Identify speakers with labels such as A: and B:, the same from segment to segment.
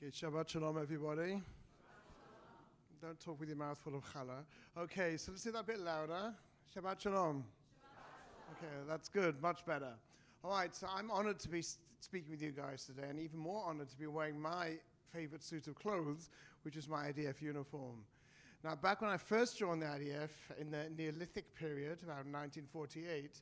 A: Okay, Shabbat Shalom, everybody. Don't talk with your mouth full of challah. Okay, so let's do that a bit louder. Shabbat Shalom. Okay, that's good, much better. All right, so I'm honored to be speaking with you guys today, and even more honored to be wearing my favorite suit of clothes, which is my IDF uniform. Now, back when I first joined the IDF in the Neolithic period, around 1948,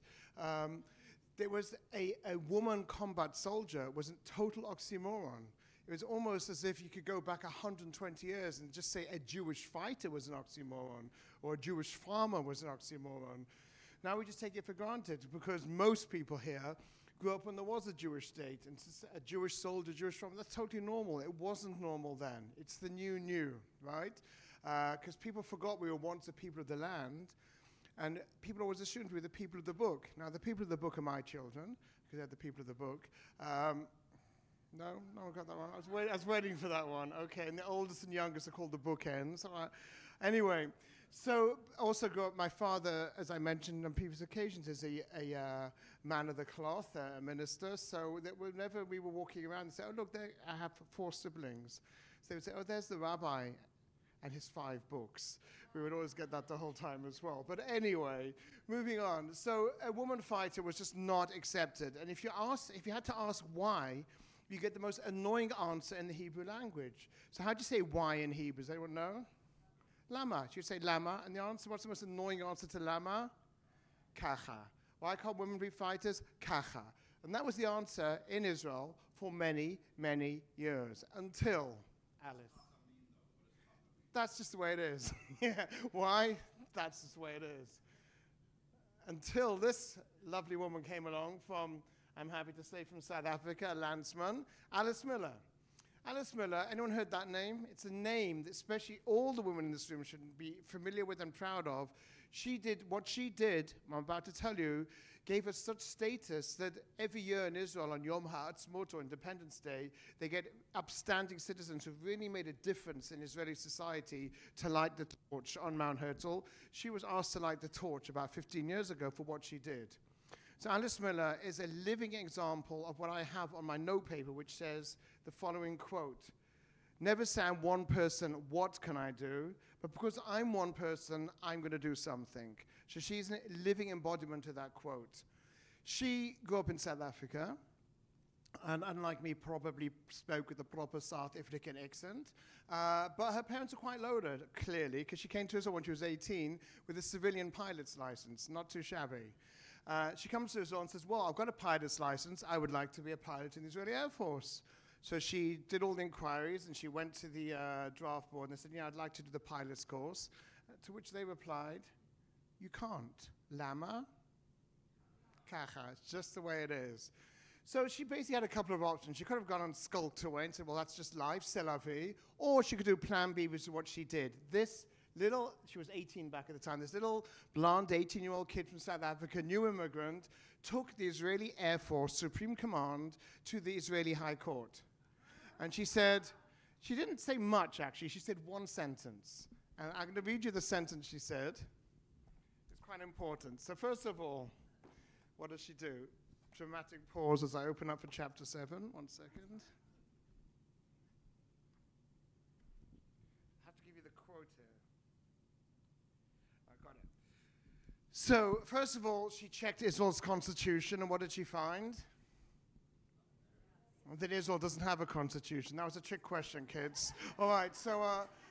A: there was a woman combat soldier. It was a total oxymoron. It was almost as if you could go back 120 years and just say a Jewish fighter was an oxymoron or a Jewish farmer was an oxymoron. Now we just take it for granted because most people here grew up when there was a Jewish state and a Jewish soldier, Jewish farmer. That's totally normal. It wasn't normal then. It's the new, right? Because people forgot we were once the people of the land. And people always assumed we were the people of the book. Now, the people of the book are my children, because they're the people of the book. No one got that one. I was waiting for that one. Okay, and the oldest and youngest are called the bookends. Anyway, so also grew up, my father, as I mentioned on previous occasions, is a man of the cloth, a minister. So that whenever we were walking around, they say, oh, look, I have 4 siblings. So they would say, oh, there's the rabbi and his 5 books. We would always get that the whole time as well. But anyway, moving on. So a woman fighter was just not accepted. And if you had to ask why, you get the most annoying answer in the Hebrew language. So how do you say why in Hebrew? Does anyone know? Lama. You say lama, and the answer, what's the most annoying answer to lama? Kacha. Why can't women be fighters? Kacha. And that was the answer in Israel for many, many years, until Alice. That's just the way it is. Yeah. Why? That's just the way it is. Until this lovely woman came along from, I'm happy to say, from South Africa, a landsman, Alice Miller. Alice Miller, anyone heard that name? It's a name that especially all the women in this room should be familiar with and proud of. She did what she did, I'm about to tell you, gave us such status that every year in Israel on Yom HaAtzmaut, or Independence Day, they get upstanding citizens who really made a difference in Israeli society to light the torch on Mount Herzl. She was asked to light the torch about 15 years ago for what she did. So Alice Miller is a living example of what I have on my note paper, which says the following quote: never say I'm one person, what can I do? But because I'm one person, I'm going to do something. So she's a living embodiment of that quote. She grew up in South Africa, and unlike me, probably spoke with a proper South African accent. But her parents are quite loaded, clearly, because she came to Israel when she was 18 with a civilian pilot's license, not too shabby. She comes to Israel and says, well, I've got a pilot's license. I would like to be a pilot in the Israeli Air Force. So she did all the inquiries, and she went to the draft board, and they said, yeah, I'd like to do the pilot's course. To which they replied, you can't. Lama? Kacha. It's just the way it is. So she basically had a couple of options. She could have gone and skulked away and said, well, that's just life, c'est la vie. Or she could do plan B, which is what she did. She was 18 back at the time, this little blonde 18-year-old kid from South Africa, new immigrant, took the Israeli Air Force Supreme Command to the Israeli High Court. And she said, she didn't say much, actually. She said one sentence. And I'm going to read you the sentence she said. It's quite important. So first of all, what does she do? Dramatic pause as I open up for chapter 7. 1 second. I have to give you the quote here. I got it. So, first of all, she checked Israel's constitution, and what did she find? That Israel doesn't have a constitution. That was a trick question, kids. All right, so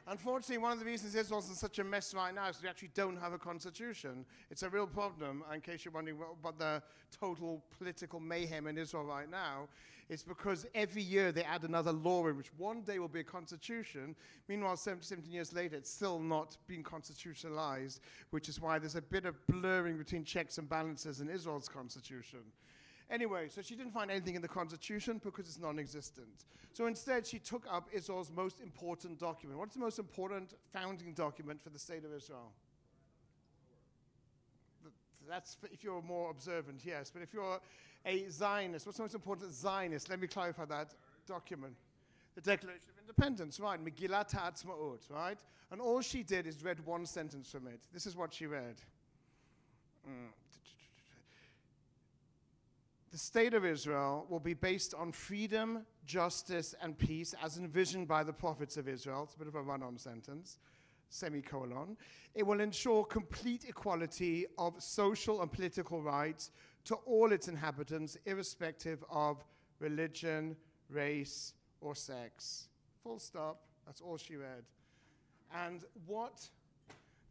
A: unfortunately, one of the reasons Israel's in such a mess right now is we actually don't have a constitution. It's a real problem, in case you're wondering about the total political mayhem in Israel right now. It's because every year they add another law in which one day will be a constitution. Meanwhile, 17 years later, it's still not being constitutionalized, which is why there's a bit of blurring between checks and balances in Israel's constitution. Anyway, so she didn't find anything in the Constitution because it's non-existent. So instead, she took up Israel's most important document. What's the most important founding document for the state of Israel? That's if you're more observant, yes. But if you're a Zionist, what's the most important Zionist? Let me clarify that document. The Declaration of Independence, right? Megillat HaAtzmaut, right? And all she did is read one sentence from it. This is what she read. The state of Israel will be based on freedom justice, and peace as envisioned by the prophets of Israel. It's a bit of a run-on sentence, semicolon. It will ensure complete equality of social and political rights to all its inhabitants, irrespective of religion, race, or sex. Full stop. That's all she read. And what,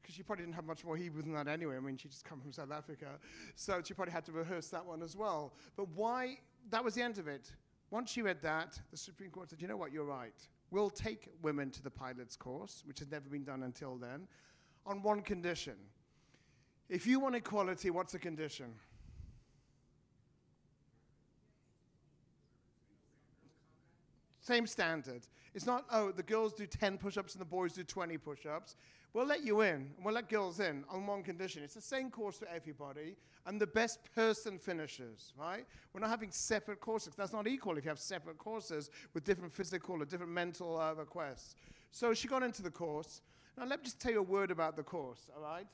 A: because she probably didn't have much more Hebrew than that anyway. I mean, she just come from South Africa. So she probably had to rehearse that one as well. But why, that was the end of it. Once she read that, the Supreme Court said, you know what, you're right. We'll take women to the pilot's course, which has never been done until then, on one condition. If you want equality, what's the condition? Same standard. It's not, oh, the girls do 10 push-ups and the boys do 20 push-ups. We'll let you in, and we'll let girls in on one condition. It's the same course for everybody, and the best person finishes, right? We're not having separate courses. That's not equal if you have separate courses with different physical or different mental requests. So she got into the course. Now, let me just tell you a word about the course, all right?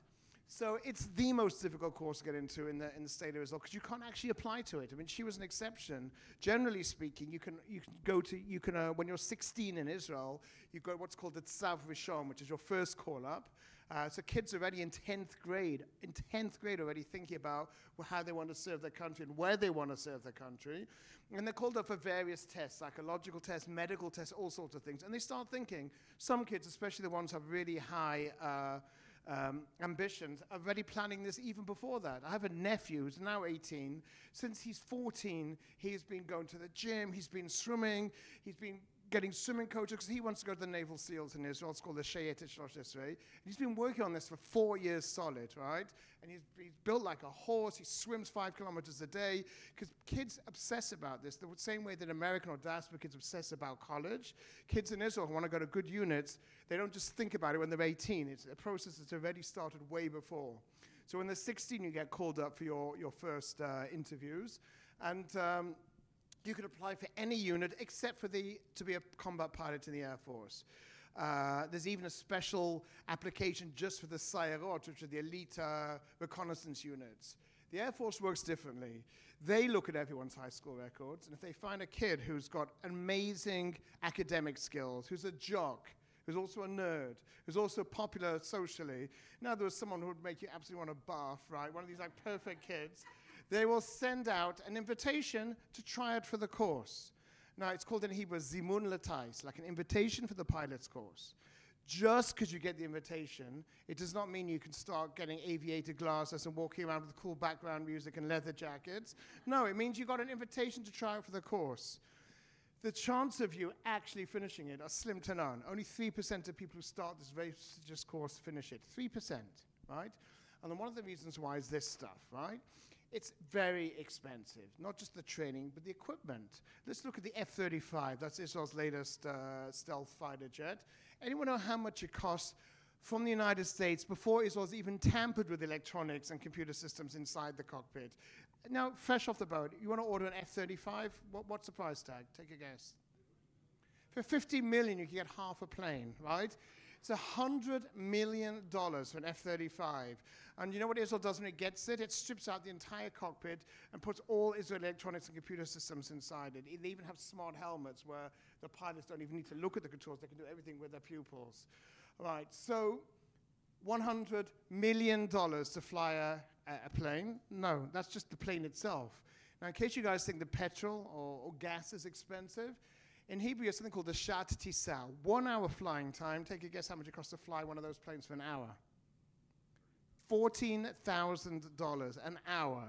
A: So it's the most difficult course to get into in the state of Israel because you can't actually apply to it. I mean, she was an exception. Generally speaking, you can go to when you're 16 in Israel, you go what's called the Tzav Rishon, which is your first call up. So kids already in 10th grade already thinking about how they want to serve their country and where they want to serve their country. And they're called up for various tests, psychological tests, medical tests, all sorts of things. And they start thinking, some kids, especially the ones who have really high ambitions, are already planning this even before that. I have a nephew who's now 18. Since he's 14, he's been going to the gym, he's been swimming, he's been getting swimming coaches because he wants to go to the Naval SEALs in Israel. It's called the Shayet Shlosh Esrei. He's been working on this for 4 years solid, right? And he's built like a horse. He swims 5 kilometers a day because kids obsess about this the same way that American or diaspora kids obsess about college. Kids in Israel who want to go to good units, they don't just think about it when they're 18. It's a process that's already started way before. So when they're 16, you get called up for your first interviews. And you could apply for any unit except for to be a combat pilot in the Air Force. There's even a special application just for the Sayarot, which are the elite reconnaissance units. The Air Force works differently. They look at everyone's high school records, and if they find a kid who's got amazing academic skills, who's a jock, who's also a nerd, who's also popular socially, in other words, someone who would make you absolutely want to barf, right? One of these like perfect kids. They will send out an invitation to try out for the course. Now, it's called in Hebrew zimun l'tais, like an invitation for the pilot's course. Just because you get the invitation, it does not mean you can start getting aviator glasses and walking around with cool background music and leather jackets. No, it means you got an invitation to try out for the course. The chance of you actually finishing it are slim to none. Only 3% of people who start this very prestigious course finish it. 3%, right? And then one of the reasons why is this stuff, right? It's very expensive, not just the training, but the equipment. Let's look at the F-35. That's Israel's latest stealth fighter jet. Anyone know how much it costs from the United States before Israel's even tampered with electronics and computer systems inside the cockpit? Now, fresh off the boat, you want to order an F-35? What's the price tag? Take a guess. For $50 million, you can get half a plane, right? It's $100 million for an F-35. And you know what Israel does when it gets it? It strips out the entire cockpit and puts all Israeli electronics and computer systems inside it. They even have smart helmets where the pilots don't even need to look at the controls. They can do everything with their pupils. All right, so $100 million to fly a plane? No, that's just the plane itself. Now, in case you guys think the petrol or gas is expensive, in Hebrew, there's something called the Shat Tisa. 1 hour flying time. Take a guess how much it costs to fly one of those planes for an hour. $14,000 an hour.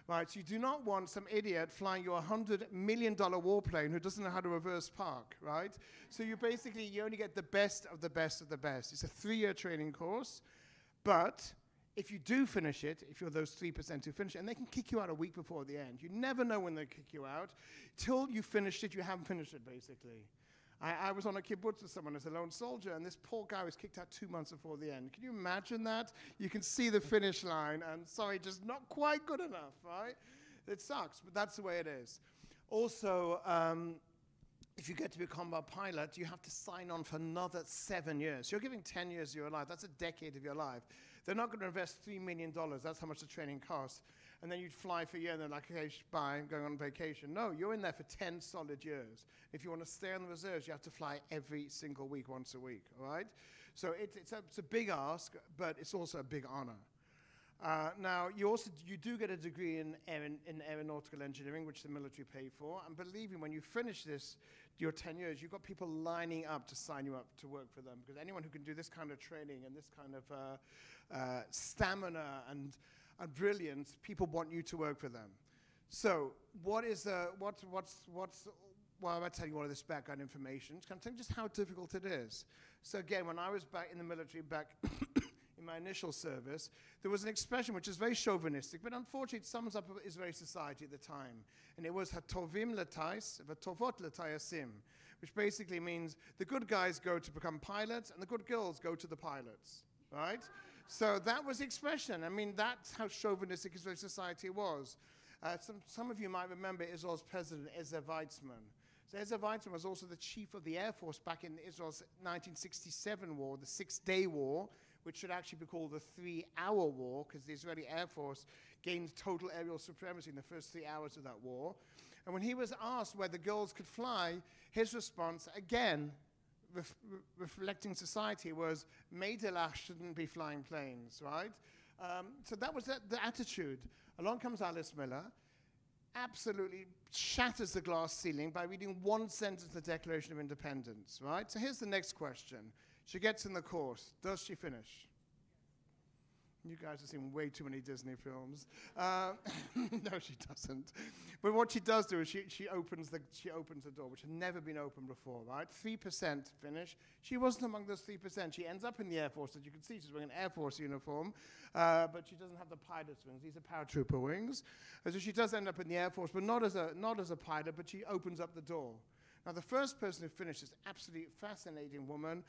A: Right, so you do not want some idiot flying you a $100 million warplane who doesn't know how to reverse park, right? So you only get the best of the best of the best. It's a 3-year training course, but if you do finish it, if you're those 3% who finish it, and they can kick you out a week before the end. You never know when they kick you out. Till you finished it, you haven't finished it, basically. I was on a kibbutz with someone as a lone soldier, and this poor guy was kicked out 2 months before the end. Can you imagine that? You can see the finish line, and sorry, just not quite good enough, right? It sucks, but that's the way it is. Also, if you get to be a combat pilot, you have to sign on for another 7 years. You're giving 10 years of your life. That's a decade of your life. They're not going to invest $3 million. That's how much the training costs. and then you'd fly for a year, and they're like, okay, bye, I'm going on vacation. No, you're in there for 10 solid years. If you want to stay on the reserves, you have to fly every single week, once a week, all right? So it's a big ask, but it's also a big honor. Now, you do get a degree in aeronautical engineering, which the military pay for. And believe me, when you finish this, your 10 years, you've got people lining up to sign you up to work for them. Because anyone who can do this kind of training and this kind of stamina and brilliance, people want you to work for them. So, well, I might tell you all of this background information. It's going to tell you just how difficult it is. So again, when I was back in the military, back in my initial service, there was an expression which is very chauvinistic, but unfortunately it sums up Israeli society at the time. And it was hatovim letais, v'tovot letayasim, which basically means the good guys go to become pilots and the good girls go to the pilots, right? So that was the expression. I mean, that's how chauvinistic Israeli society was. Some of you might remember Israel's president, Ezer Weizmann. So Ezer Weizmann was also the chief of the Air Force back in Israel's 1967 war, the Six-Day War, which should actually be called the 3-hour war, because the Israeli Air Force gained total aerial supremacy in the first 3 hours of that war. And when he was asked whether girls could fly, his response, again, reflecting society, was, Meidelach shouldn't be flying planes, right? So that was the attitude. Along comes Alice Miller, absolutely shatters the glass ceiling by reading one sentence of the Declaration of Independence, right? So here's the next question. She gets in the course. Does she finish? You guys have seen way too many Disney films. No, she doesn't. But what she does do is she opens the door, which had never been opened before, right? 3% finish. She wasn't among those 3%. She ends up in the Air Force. As you can see, she's wearing an Air Force uniform, but she doesn't have the pilot's wings. These are paratrooper wings. So she does end up in the Air Force, but not as a pilot, but she opens up the door. Now, the first person who finished is an absolutely fascinating woman.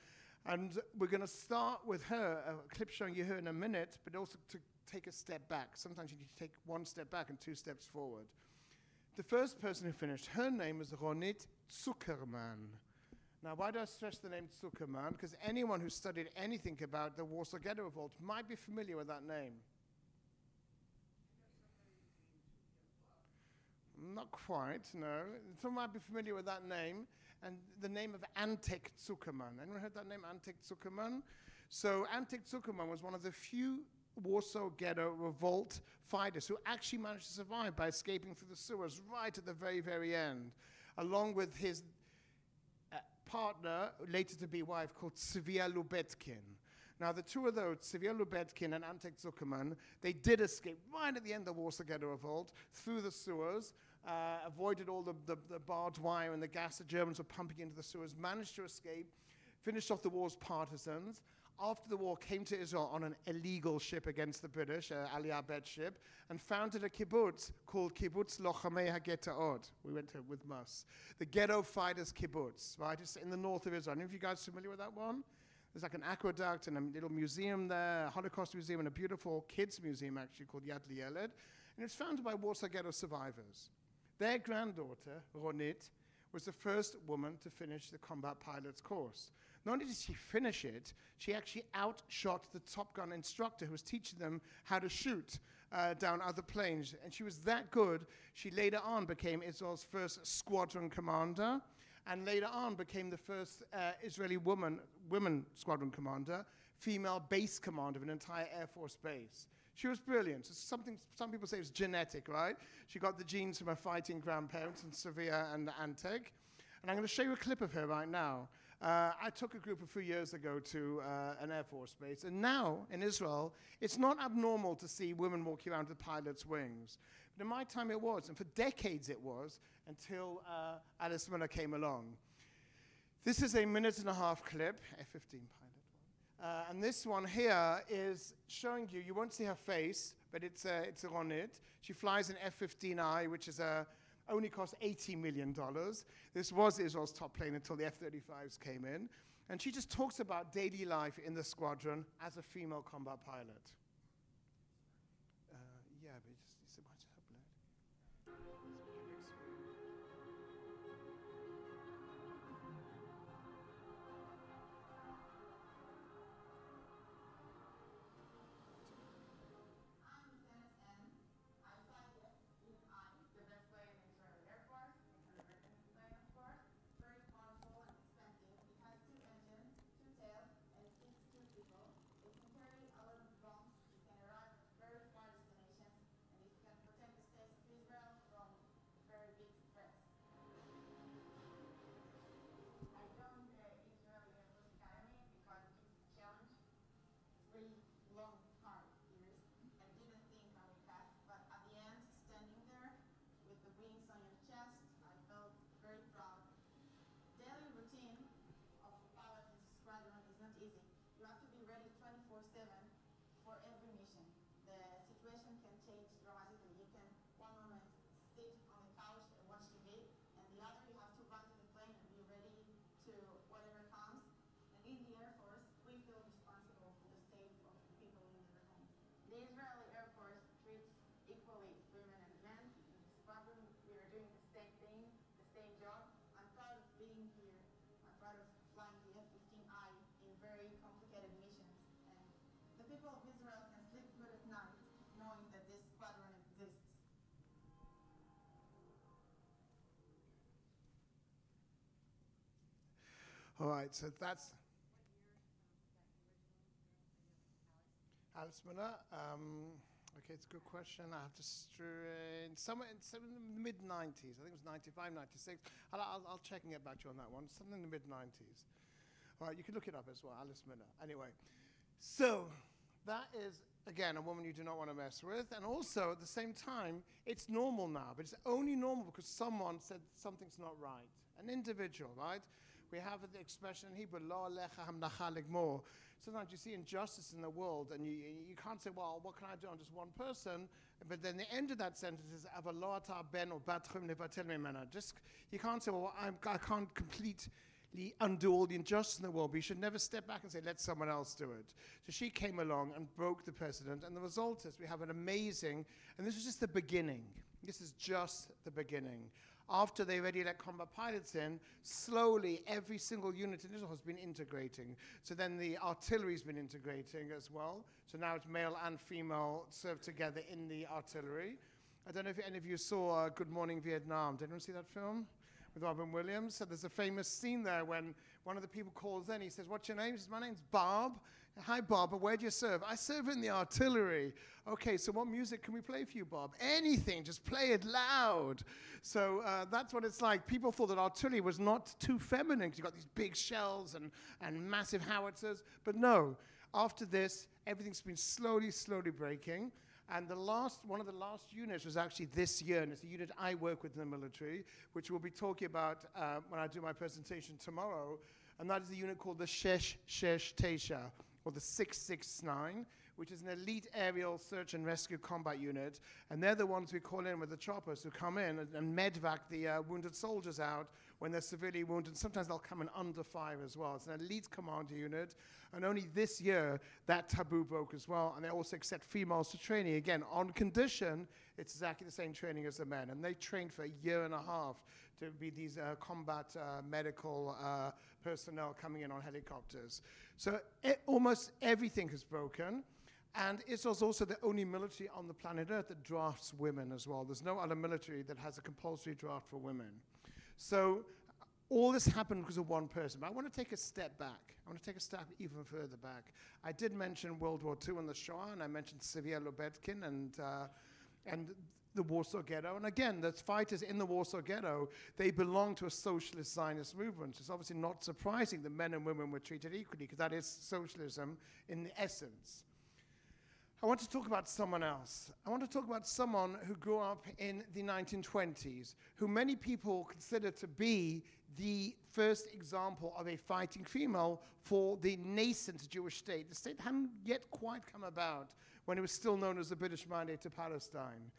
A: And we're going to start with her, a clip showing you her in a minute, but also to take a step back. Sometimes you need to take one step back and 2 steps forward. The first person who finished, her name is Ronit Zuckerman. Now, why do I stress the name Zuckerman? Because anyone who studied anything about the Warsaw Ghetto Revolt might be familiar with that name. Not quite, no. Some might be familiar with that name. And the name of Antek Zuckerman. Anyone heard that name, Antek Zuckerman? So Antek Zuckerman was one of the few Warsaw Ghetto Revolt fighters who actually managed to survive by escaping through the sewers right at the very, very end, along with his partner, later to be wife, called Tuvia Lubetkin. Now, the two of those, Tuvia Lubetkin and Antek Zuckerman, they did escape right at the end of the Warsaw Ghetto Revolt through the sewers, avoided all the barbed wire and the gas the Germans were pumping into the sewers, managed to escape, finished off the war's partisans. After the war, came to Israel on an illegal ship against the British, Aliyah Bet ship, and founded a kibbutz called Kibbutz Lochamei HaGetaot. We went to it with Mus. The Ghetto Fighters Kibbutz, right? It's in the north of Israel. Any of you guys familiar with that one? There's like an aqueduct and a little museum there, a Holocaust museum, and a beautiful kids museum actually called Yad Lieled. And it's founded by Warsaw Ghetto survivors. Their granddaughter, Ronit, was the first woman to finish the combat pilot's course. Not only did she finish it, she actually outshot the Top Gun instructor who was teaching them how to shoot down other planes. And she was that good, she later on became Israel's first squadron commander, and later on became the first Israeli woman squadron commander, female base commander of an entire Air Force base. She was brilliant. It's something some people say it's genetic, right? She got the genes from her fighting grandparents, and Tuvia and Antek. And I'm going to show you a clip of her right now. I took a group a few years ago to an Air Force base, and now in Israel, it's not abnormal to see women walking around with pilots' wings. But in my time it was, and for decades it was, until Alice Miller came along. This is a 1.5-minute clip, F-15 pilot. And this one here is showing you, you won't see her face, but it's on it. She flies an F-15I, which is only cost $80 million. This was Israel's top plane until the F-35s came in. And she just talks about daily life in the squadron as a female combat pilot. Yeah, but it's much
B: you have to be ready 24/7 for every mission. The situation can change dramatically. You can one moment sit on the couch and watch TV, and the other you have to run to the plane and be ready to whatever comes. And in the Air Force, we feel responsible for the safety of the people in their homes. The Israeli Air Force treats equally women and men. In the squadron, we are doing the same thing, the same job. I'm proud of being here. I'm proud of flying the F-15I in very complicated missions. And the people of Israel can sleep good at night knowing that this squadron exists.
A: All right, so that's Alice Miller. Okay, it's a good question. I have to somewhere in the mid-90s. I think it was 95, 96. I'll check and get back to you on that one. Something in the mid-90s. All right, you can look it up as well, Alice Miller. Anyway, so that is, again, a woman you do not want to mess with. And also, at the same time, it's normal now. But it's only normal because someone said something's not right. An individual, right? We have the expression in Hebrew, Lo alecha hamnacha ligmor. Sometimes you see injustice in the world, and you can't say, well, what can I do? I'm just one person. But then the end of that sentence is, Avalo ata ben or batchum levatel mimena. Just, you can't say, well, I can't completely undo all the injustice in the world, but you should never step back and say, let someone else do it. So she came along and broke the precedent, and the result is we have an amazing, and this is just the beginning. This is just the beginning. After they already let combat pilots in, slowly every single unit in Israel has been integrating. So then the artillery's been integrating as well. So now it's male and female served together in the artillery. I don't know if any of you saw Good Morning Vietnam. Did anyone see that film? With Robin Williams. So there's a famous scene there when one of the people calls in. He says, what's your name? He says, my name's Bob. Hi, Bob. But where do you serve? I serve in the artillery. Okay, so what music can we play for you, Bob? Anything. Just play it loud. So that's what it's like. People thought that artillery was not too feminine because you've got these big shells and massive howitzers. But no. After this, everything's been slowly breaking. And one of the last units was actually this year, and it's a unit I work with in the military, which we'll be talking about when I do my presentation tomorrow, and that is a unit called the Shesh Tesha, or the 669, which is an elite aerial search and rescue combat unit, and they're the ones we call in with the choppers who come in and medvac the wounded soldiers out when they're severely wounded. Sometimes they'll come in under fire as well. It's an elite commander unit, and only this year that taboo broke as well, and they also accept females to training, again, on condition it's exactly the same training as the men, and they trained for a year and a half to be these combat medical personnel coming in on helicopters. So almost everything has broken. And Israel's also the only military on the planet Earth that drafts women as well. There's no other military that has a compulsory draft for women. So all this happened because of one person. But I want to take a step back. I want to take a step even further back. I did mention World War II and the Shoah, and I mentioned Tuvia and the Warsaw Ghetto. And again, the fighters in the Warsaw Ghetto, they belong to a socialist Zionist movement. It's obviously not surprising that men and women were treated equally, because that is socialism in the essence. I want to talk about someone else. I want to talk about someone who grew up in the 1920s, who many people consider to be the first example of a fighting female for the nascent Jewish state. The state hadn't yet quite come about when it was still known as the British Mandate to Palestine.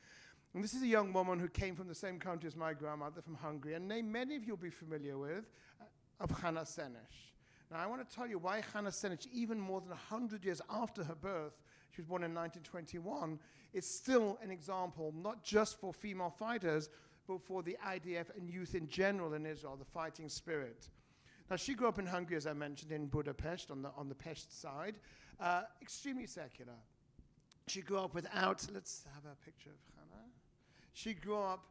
A: And this is a young woman who came from the same country as my grandmother, from Hungary, and name many of you will be familiar with, of Hannah Senesh. Now, I want to tell you why Hannah Senesh, even more than 100 years after her birth, she was born in 1921, is still an example, not just for female fighters, but for the IDF and youth in general in Israel, the fighting spirit. Now, she grew up in Hungary, as I mentioned, in Budapest, on the Pest side, extremely secular. She grew up without, let's have a picture of Hannah. She grew up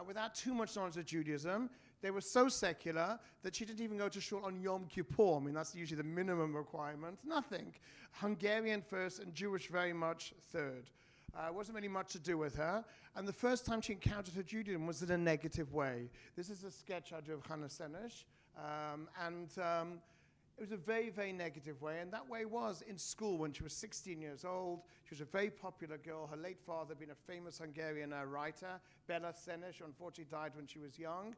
A: without too much knowledge of Judaism. They were so secular that she didn't even go to shul on Yom Kippur. I mean, that's usually the minimum requirement. Nothing. Hungarian first and Jewish very much third. Wasn't really much to do with her. And the first time she encountered her Judaism was in a negative way. This is a sketch I drew of Hannah Senesh. It was a very, very negative way. And that way was in school when she was 16 years old. She was a very popular girl. Her late father had been a famous Hungarian writer, Bela Senesh, who unfortunately died when she was young.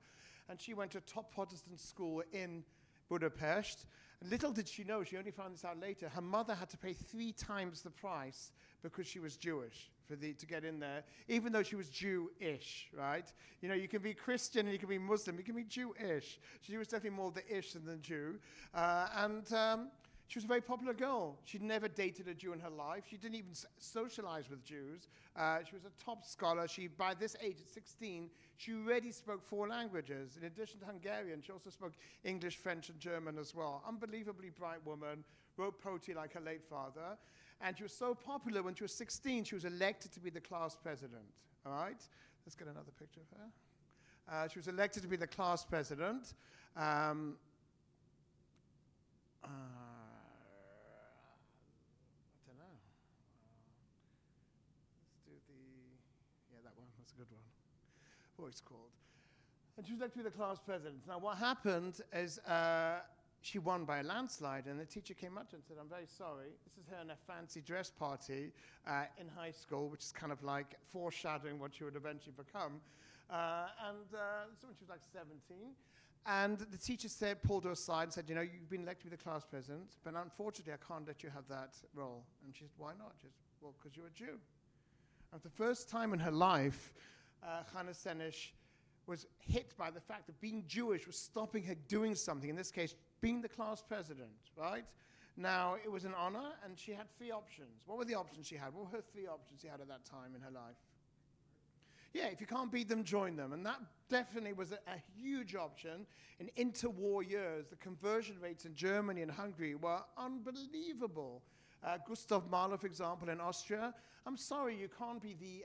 A: And she went to a top Protestant school in Budapest. Little did she know, she only found this out later, her mother had to pay 3 times the price because she was Jewish to get in there, even though she was Jewish, right? You know, you can be Christian and you can be Muslim, you can be Jewish. She was definitely more the ish than the Jew. She was a very popular girl. She'd never dated a Jew in her life. She didn't even socialize with Jews. She was a top scholar. By this age, at 16, she already spoke 4 languages. In addition to Hungarian, she also spoke English, French, and German as well. Unbelievably bright woman, wrote poetry like her late father. And she was so popular, when she was 16, she was elected to be the class president, all right? Let's get another picture of her. She was elected to be the class president. I don't know. Let's do that one. That's a good one. What it's called. And she was elected to be the class president. Now, what happened is she won by a landslide, and the teacher came up to her and said, "I'm very sorry. This is her in a fancy dress party in high school," which is kind of like foreshadowing what she would eventually become. So when she was like 17. And the teacher pulled her aside and said, "You know, you've been elected to be the class president, but unfortunately, I can't let you have that role." And she said, "Why not?" She said, "Well, because you're a Jew." And for the first time in her life, Hannah Senesh was hit by the fact that being Jewish was stopping her doing something, in this case, being the class president, right? Now, it was an honor, and she had 3 options. What were the options she had? What were her 3 options she had at that time in her life? Yeah, if you can't beat them, join them. And that definitely was a huge option. In interwar years, the conversion rates in Germany and Hungary were unbelievable. Gustav Mahler, for example, in Austria. I'm sorry, you can't be the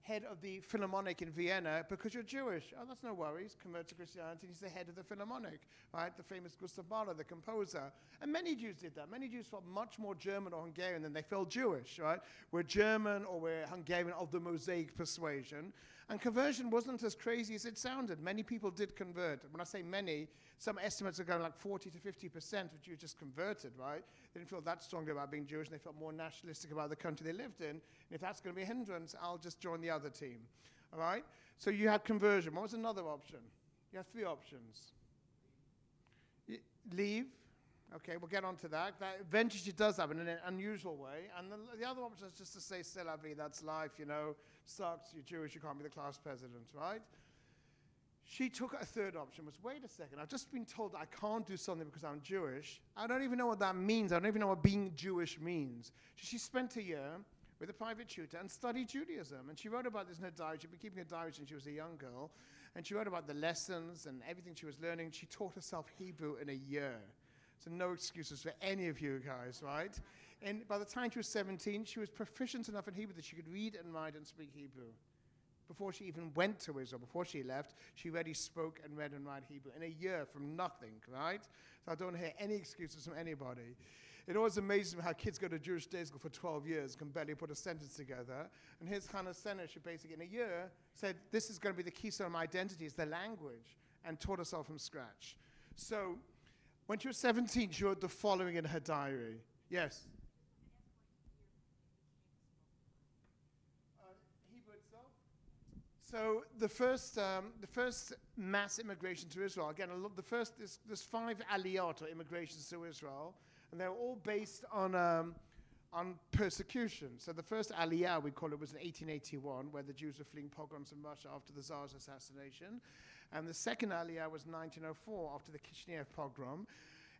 A: head of the Philharmonic in Vienna because you're Jewish. Oh, that's no worries. Convert to Christianity. He's the head of the Philharmonic, right? The famous Gustav Mahler, the composer. And many Jews did that. Many Jews felt much more German or Hungarian than they felt Jewish, right? We're German or we're Hungarian of the Mosaic persuasion. And conversion wasn't as crazy as it sounded. Many people did convert. When I say many, some estimates are going like 40 to 50% of Jews just converted, right? They didn't feel that strongly about being Jewish, and they felt more nationalistic about the country they lived in. And if that's going to be a hindrance, I'll just join the other team, all right? So you had conversion. What was another option? You had 3 options. Leave. Okay, we'll get on to that. That eventually she does that in an unusual way. And the other option is just to say, c'est la vie, that's life, you know, sucks, you're Jewish, you can't be the class president, right? She took a 3rd option, was, wait a second, I've just been told I can't do something because I'm Jewish. I don't even know what that means. I don't even know what being Jewish means. So she spent a year with a private tutor and studied Judaism. And she wrote about this in her diary. She'd been keeping a diary since she was a young girl. And she wrote about the lessons and everything she was learning. She taught herself Hebrew in a year. So no excuses for any of you guys, right? And by the time she was 17, she was proficient enough in Hebrew that she could read and write and speak Hebrew. Before she even went to Israel, before she left, she already spoke and read and write Hebrew in a year from nothing, right? So I don't hear any excuses from anybody. It always amazes me how kids go to Jewish day school for 12 years, can barely put a sentence together. And here's Hannah Senesh, who basically in a year said, this is going to be the keystone of my identity, is the language, and taught herself from scratch. So when she was 17, she wrote the following in her diary. Yes? Hebrew itself? So the first mass immigration to Israel, again, there's 5 aliyot, or immigrations to Israel, and they're all based on persecution. So the first aliyah, we call it, was in 1881, where the Jews were fleeing pogroms in Russia after the Tsar's assassination. And the second aliyah was 1904, after the Kishinev pogrom.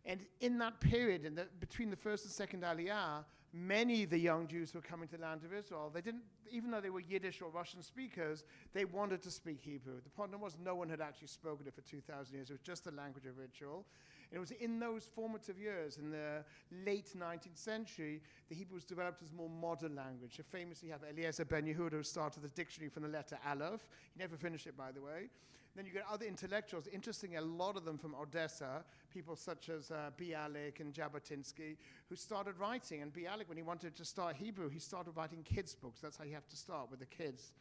A: And in that period, between the first and second aliyah, many of the young Jews who were coming to the land of Israel, they didn't, even though they were Yiddish or Russian speakers, they wanted to speak Hebrew. The problem was no one had actually spoken it for 2,000 years. It was just a language of ritual. And it was in those formative years, in the late 19th century, the Hebrew was developed as more modern language. So famously, you have Eliezer Ben Yehuda, who started the dictionary from the letter Aleph. He never finished it, by the way. Then you get other intellectuals, interestingly, a lot of them from Odessa, people such as Bialik and Jabotinsky, who started writing. And Bialik, when he wanted to start Hebrew, he started writing kids' books. That's how you have to start, with the kids,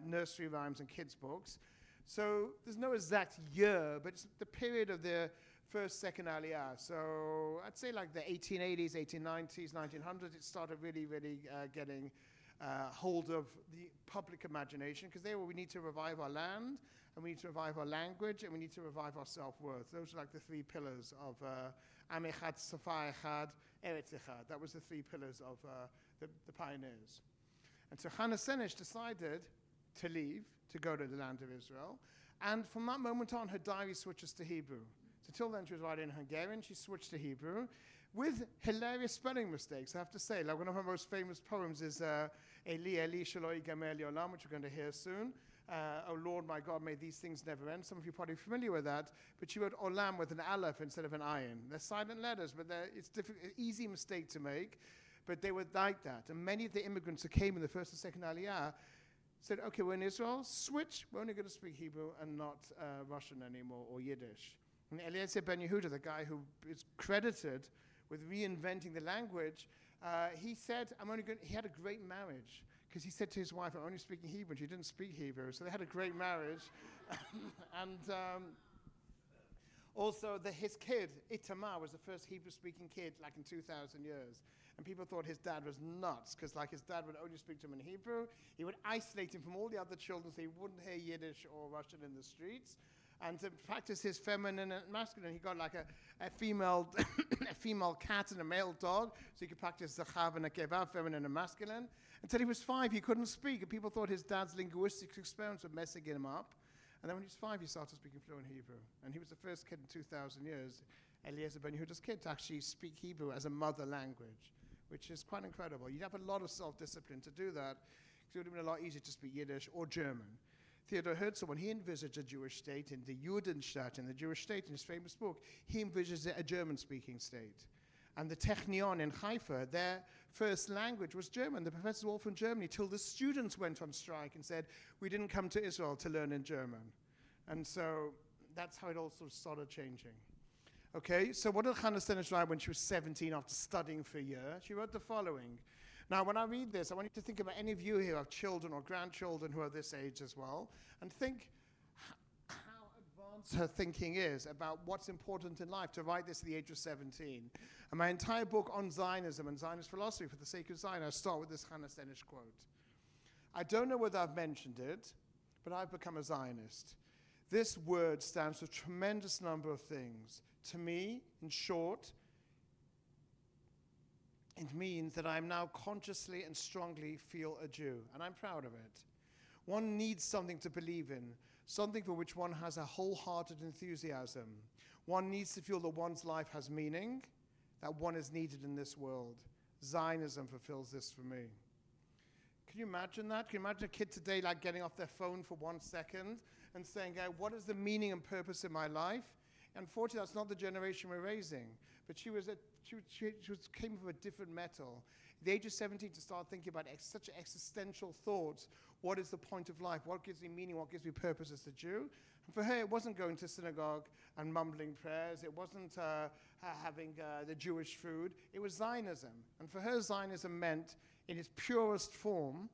A: nursery rhymes and kids' books. So there's no exact year, but it's the period of the first, second aliyah. So I'd say like the 1880s, 1890s, 1900s, it started really, really getting hold of the public imagination, because we need to revive our land, and we need to revive our language, and we need to revive our self-worth. Those are like the three pillars of Am Echad, Safa Echad, Eretz Echad. That was the three pillars of the pioneers. And so Hannah Senesh decided to leave, to go to the land of Israel. And from that moment on, her diary switches to Hebrew. So till then, she was writing in Hungarian. She switched to Hebrew with hilarious spelling mistakes, I have to say. Like one of her most famous poems is Eli, Eli, Shaloi Gamer Olam, which we're going to hear soon. Oh Lord, my God, may these things never end. Some of you are probably familiar with that. But she wrote Olam with an aleph instead of an ayin. They're silent letters, but it's an easy mistake to make. But they were like that. And many of the immigrants who came in the first and second Aliyah said, okay, we're in Israel, switch. We're only going to speak Hebrew and not Russian anymore or Yiddish. And Eliezer Ben Yehuda, the guy who is credited with reinventing the language, he said, he had a great marriage. Because he said to his wife, I'm only speaking Hebrew. She didn't speak Hebrew. So they had a great marriage. And also, his kid, Itamar, was the first Hebrew-speaking kid, like in 2,000 years. And people thought his dad was nuts, because like his dad would only speak to him in Hebrew. He would isolate him from all the other children so he wouldn't hear Yiddish or Russian in the streets. And to practice his feminine and masculine, he got like a female a female cat and a male dog, so he could practice Zachav and Nekeva, feminine and masculine. Until he was 5, he couldn't speak, and people thought his dad's linguistic experiments were messing him up. And then when he was 5, he started speaking fluent Hebrew. And he was the first kid in 2,000 years, Eliezer Ben Yehuda's kid, to actually speak Hebrew as a mother language, which is quite incredible. You'd have a lot of self-discipline to do that, because it would have been a lot easier to speak Yiddish or German. Theodor Herzl, when he envisaged a Jewish state in the Judenstadt, in the Jewish state, in his famous book, he envisaged a German-speaking state. And the Technion in Haifa, their first language was German. The professors were all from Germany, till the students went on strike and said, we didn't come to Israel to learn in German. And so that's how it all sort of started changing. Okay, so what did Hannah Senesh write when she was 17 after studying for a year? She wrote the following. Now, when I read this, I want you to think about any of you here who have children or grandchildren who are this age as well, and think how advanced her thinking is about what's important in life to write this at the age of 17. And my entire book on Zionism and Zionist philosophy, for the sake of Zion, I start with this Hannah Senesh quote. I don't know whether I've mentioned it, but I've become a Zionist. This word stands for a tremendous number of things. To me, in short, it means that I am now consciously and strongly feel a Jew, and I'm proud of it. One needs something to believe in, something for which one has a wholehearted enthusiasm. One needs to feel that one's life has meaning, that one is needed in this world. Zionism fulfills this for me. Can you imagine that? Can you imagine a kid today like getting off their phone for 1 second and saying, what is the meaning and purpose in my life? Unfortunately, that's not the generation we're raising. But she came from a different metal. At the age of 17, to start thinking about such existential thoughts. What is the point of life? What gives me meaning? What gives me purpose as a Jew? And for her, it wasn't going to synagogue and mumbling prayers. It wasn't having the Jewish food. It was Zionism. And for her, Zionism meant, in its purest form,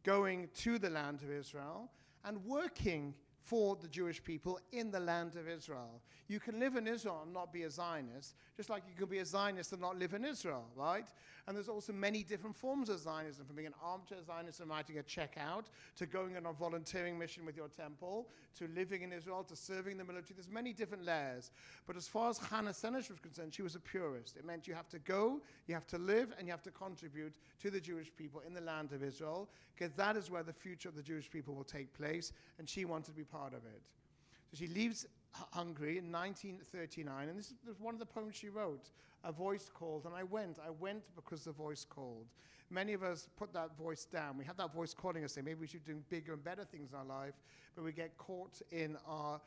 A: going to the land of Israel and working for the Jewish people in the land of Israel. You can live in Israel and not be a Zionist, just like you can be a Zionist and not live in Israel, right? And there's also many different forms of Zionism, from being an armchair Zionist and writing a check out, to going on a volunteering mission with your temple, to living in Israel, to serving the military. There's many different layers. But as far as Hannah Senesh was concerned, she was a purist. It meant you have to go, you have to live, and you have to contribute to the Jewish people in the land of Israel, because that is where the future of the Jewish people will take place, and she wanted to be part of it. So she leaves Hungary in 1939, and this is one of the poems she wrote. A voice called, and I went because the voice called. Many of us put that voice down. We have that voice calling us, saying maybe we should do bigger and better things in our life, but we get caught in our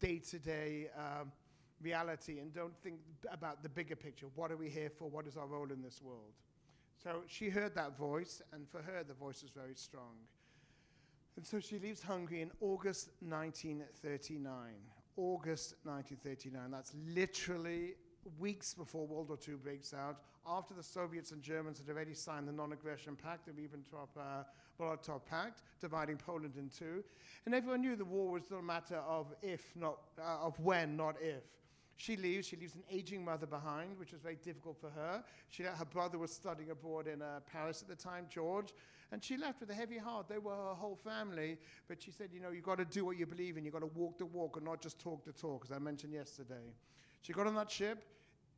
A: day-to-day reality and don't think about the bigger picture. What are we here for? What is our role in this world? So she heard that voice, and for her, the voice was very strong. And so she leaves Hungary in August 1939. August 1939. That's literally weeks before World War II breaks out, after the Soviets and Germans had already signed the Non-Aggression Pact, the Ribbentrop-Molotov Pact, dividing Poland in two. And everyone knew the war was not a matter of if, not of when, not if. She leaves an aging mother behind, which was very difficult for her. Her brother was studying abroad in Paris at the time, George, and she left with a heavy heart. They were her whole family, but she said, you've got to do what you believe in. You've got to walk the walk and not just talk the talk, as I mentioned yesterday. She got on that ship,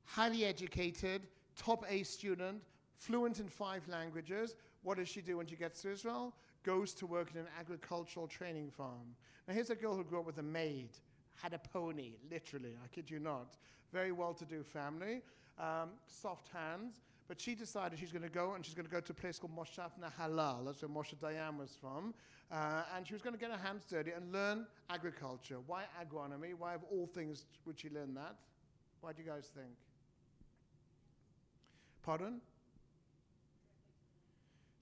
A: highly educated, top A student, fluent in 5 languages. What does she do when she gets to Israel? Goes to work in an agricultural training farm. Now here's a girl who grew up with a maid, had a pony, literally, I kid you not. Very well-to-do family, soft hands, but she decided she's going to go to a place called Moshav Nahalal. That's where Moshe Dayan was from. And she was going to get her hands dirty and learn agriculture. Why agronomy? Why of all things would she learn that? Why do you guys think? Pardon?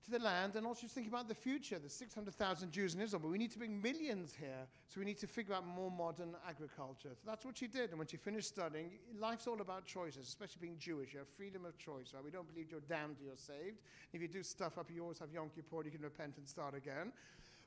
A: To the land, and also she's thinking about the future. There's 600,000 Jews in Israel, but we need to bring millions here, so we need to figure out more modern agriculture. So that's what she did, and when she finished studying, life's all about choices, especially being Jewish. You have freedom of choice, right? We don't believe you're damned, you're saved. If you do stuff up, you always have Yom Kippur, you can repent and start again.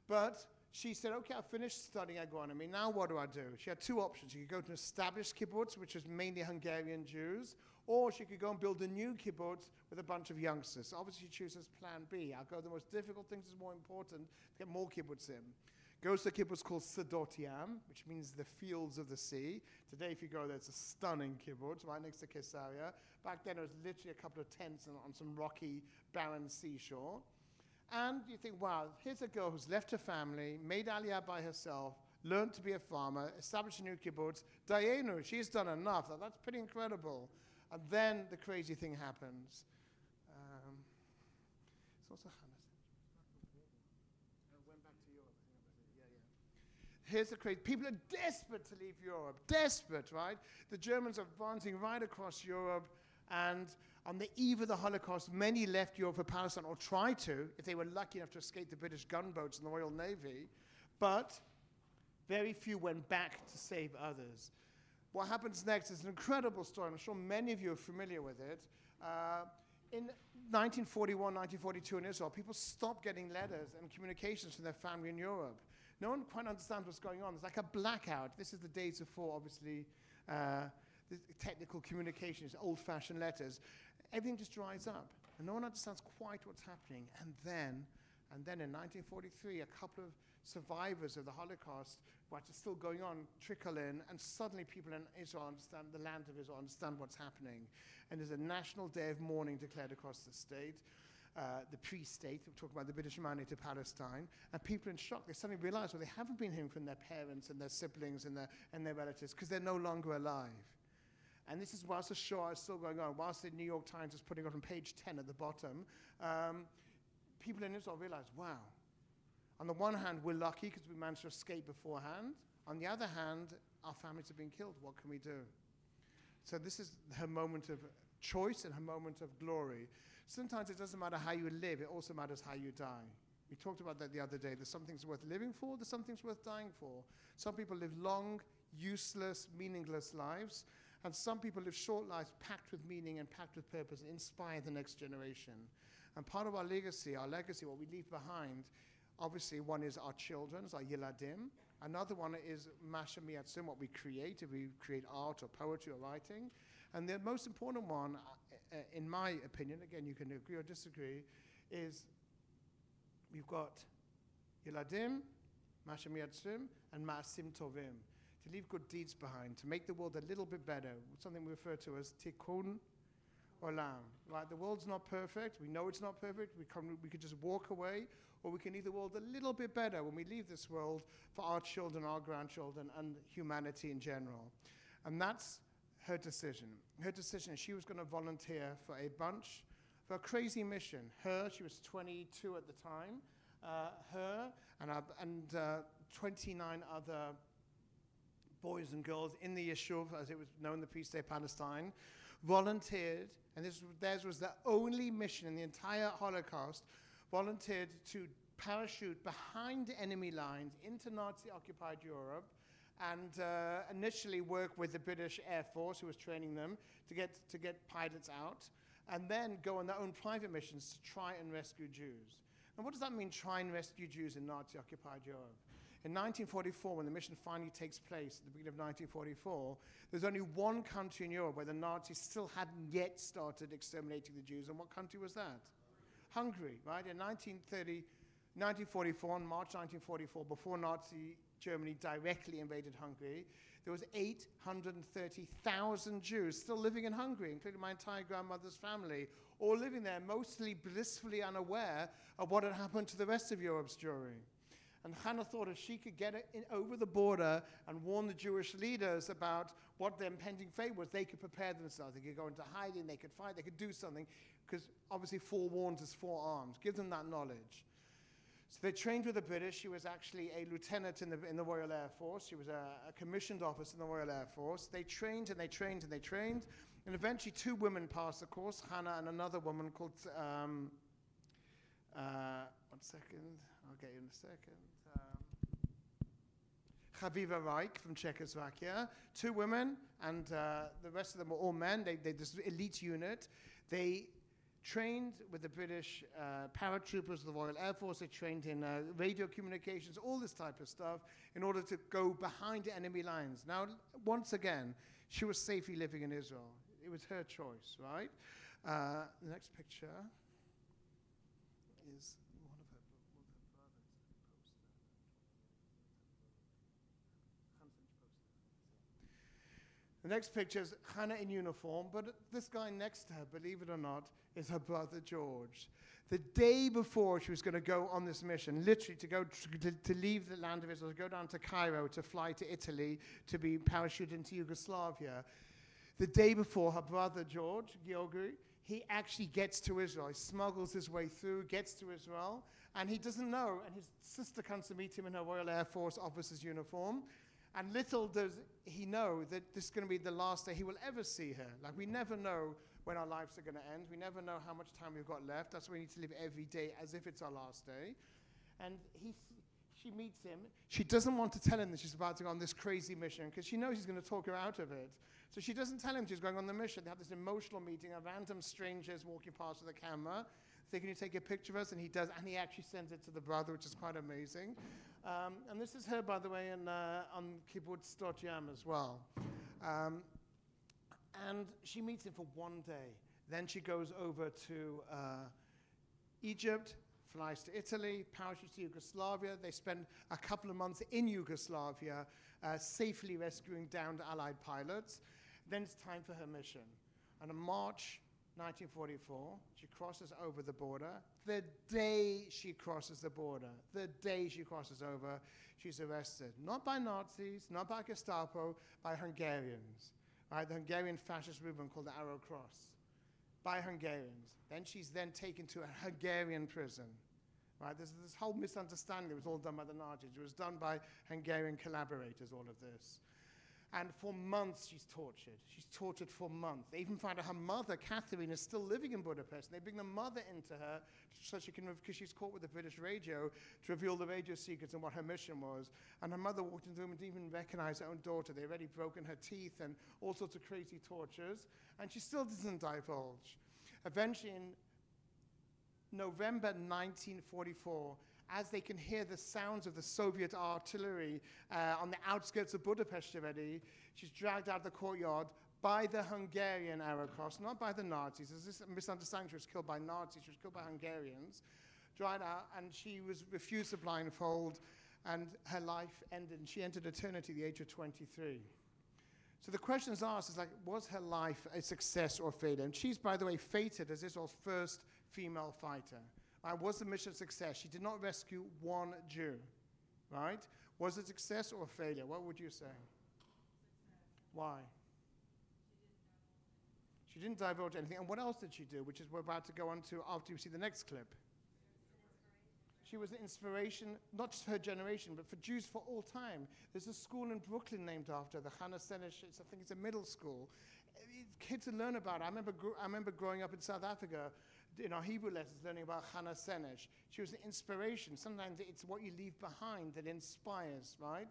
A: But she said, okay, I've finished studying agronomy, now what do I do? She had 2 options. She could go to an established kibbutz, which was mainly Hungarian Jews, or she could go and build a new kibbutz with a bunch of youngsters. So obviously she chooses plan B. I'll go, the most difficult things is more important to get more kibbutz in. Goes to a kibbutz called Sedot Yam, which means the fields of the sea. Today, if you go there, it's a stunning kibbutz right next to Caesarea. Back then, it was literally a couple of tents on some rocky, barren seashore. And you think, wow, here's a girl who's left her family, made Aliyah by herself, learned to be a farmer, established a new kibbutz. Dayenu, she's done enough. That's pretty incredible. And then the crazy thing happens. It's also went back to Europe. Here's the crazy. People are desperate to leave Europe. Desperate, right? The Germans are advancing right across Europe, and on the eve of the Holocaust, many left Europe for Palestine, or tried to, if they were lucky enough to escape the British gunboats and the Royal Navy. But very few went back to save others. What happens next is an incredible story. I'm sure many of you are familiar with it. In 1941, 1942 in Israel, people stopped getting letters and communications from their family in Europe. No one quite understands what's going on. It's like a blackout. This is the days before, obviously, the technical communications, old-fashioned letters. Everything just dries up, and no one understands quite what's happening. And then in 1943, a couple of survivors of the Holocaust, which is still going on, trickle in, and suddenly people in Israel understand, the land of Israel, understand what's happening. And there's a national day of mourning declared across the state, the pre-state, we're talking about the British money to Palestine, and people are in shock. They suddenly realize, well, they haven't been hearing from their parents and their siblings and their relatives, because they're no longer alive. And this is whilst the Shoah is still going on, whilst the New York Times is putting it on page 10 at the bottom, people in Israel realize, wow, on the one hand, we're lucky because we managed to escape beforehand. On the other hand, our families have been killed. What can we do? So this is her moment of choice and her moment of glory. Sometimes it doesn't matter how you live, it also matters how you die. We talked about that the other day. There's some things worth living for, there's some things worth dying for. Some people live long, useless, meaningless lives, and some people live short lives packed with meaning and packed with purpose and inspire the next generation. And part of our legacy, what we leave behind, obviously one is our children, our Yiladim. Another one is Masha Miatzim, what we create, if we create art or poetry or writing. And the most important one, in my opinion, again, you can agree or disagree, is we've got Yiladim, Masha Miatzim, and Ma'asim Tovim. To leave good deeds behind, to make the world a little bit better, something we refer to as Tikkun Olam. Right? The world's not perfect. We know it's not perfect. We could just walk away, or we can leave the world a little bit better when we leave this world for our children, our grandchildren, and humanity in general. And that's her decision. Her decision is she was going to volunteer for a crazy mission. She was 22 at the time. Her and 29 other boys and girls in the Yishuv, as it was known, the Pre-State Palestine, volunteered, and theirs was the only mission in the entire Holocaust, volunteered to parachute behind enemy lines into Nazi-occupied Europe and initially work with the British Air Force, who was training them, to get pilots out, and then go on their own private missions to try and rescue Jews. And what does that mean, try and rescue Jews in Nazi-occupied Europe? In 1944, when the mission finally takes place, at the beginning of 1944, there's only one country in Europe where the Nazis still hadn't yet started exterminating the Jews. And what country was that? Hungary, right? In 1944, on March 1944, before Nazi Germany directly invaded Hungary, there was 830,000 Jews still living in Hungary, including my entire grandmother's family, all living there, mostly blissfully unaware of what had happened to the rest of Europe's Jewry. And Hannah thought if she could get it over the border and warn the Jewish leaders about what their impending fate was, they could prepare themselves. They could go into hiding, they could fight, they could do something, because obviously forewarned is forearmed. Give them that knowledge. So they trained with the British. She was actually a lieutenant in the Royal Air Force. She was a commissioned officer in the Royal Air Force. They trained and they trained and they trained. And eventually 2 women passed the course, Hannah and another woman called, 1 second, I'll get you in a second. Javiva Reich from Czechoslovakia. 2 women, and the rest of them were all men. They this elite unit. They trained with the British paratroopers of the Royal Air Force. They trained in radio communications, all this type of stuff, in order to go behind enemy lines. Now, once again, she was safely living in Israel. It was her choice, right? The next picture is one of her brothers. The next picture is Hannah in uniform, but this guy next to her, believe it or not, is her brother George. The day before she was going to go on this mission, literally to leave the land of Israel, to go down to Cairo, to fly to Italy, to be parachuted into Yugoslavia. The day before, her brother George, Georgi, he actually gets to Israel. He smuggles his way through, gets to Israel, and he doesn't know. And his sister comes to meet him in her Royal Air Force officer's uniform. And little does he know that this is going to be the last day he will ever see her. Like, we never know when our lives are going to end. We never know how much time we've got left. That's why we need to live every day as if it's our last day. And she meets him. She doesn't want to tell him that she's about to go on this crazy mission because she knows he's going to talk her out of it. So she doesn't tell him she's going on the mission. They have this emotional meeting of random strangers walking past with a camera. Say, can you take a picture of us? And he does, and he actually sends it to the brother, which is quite amazing. And this is her, by the way, on keyboard Stotyam as well. And she meets him for 1 day. Then she goes over to Egypt, flies to Italy, parachutes to Yugoslavia. They spend a couple of months in Yugoslavia, safely rescuing downed Allied pilots. Then it's time for her mission. And in March 1944, she crosses over the border. The day she crosses the border, she's arrested. Not by Nazis, not by Gestapo, by Hungarians. Right? The Hungarian fascist movement called the Arrow Cross. By Hungarians. Then she's taken to a Hungarian prison. Right? There's this whole misunderstanding. It was all done by the Nazis. It was done by Hungarian collaborators, all of this. And for months, she's tortured. She's tortured for months. They even find out her mother, Catherine, is still living in Budapest. And they bring the mother into her so she can, because she's caught with the British radio, to reveal the radio secrets and what her mission was. And her mother walked into the room and didn't even recognize her own daughter. They'd already broken her teeth and all sorts of crazy tortures. And she still doesn't divulge. Eventually, in November 1944, as they can hear the sounds of the Soviet artillery on the outskirts of Budapest already, she's dragged out of the courtyard by the Hungarian Arrow Cross, not by the Nazis. There's this misunderstanding. She was killed by Nazis. She was killed by Hungarians. Dragged out, and she was refused the blindfold, and her life ended, and she entered eternity at the age of 23. So the question is asked is like, was her life a success or failure? And she's, by the way, fated as Israel's first female fighter. Was the mission a success? She did not rescue one Jew, right? Was it a success or a failure? What would you say? Success. Why? She didn't divulge anything. And what else did she do, which is we're about to go on to after you see the next clip? She was an inspiration, not just for her generation, but for Jews for all time. There's a school in Brooklyn named after her, the Hannah Senesh, I think it's a middle school. Kids to learn about it. I remember growing up in South Africa, in our Hebrew lessons, learning about Hannah Senesh. She was an inspiration. Sometimes it's what you leave behind that inspires, right?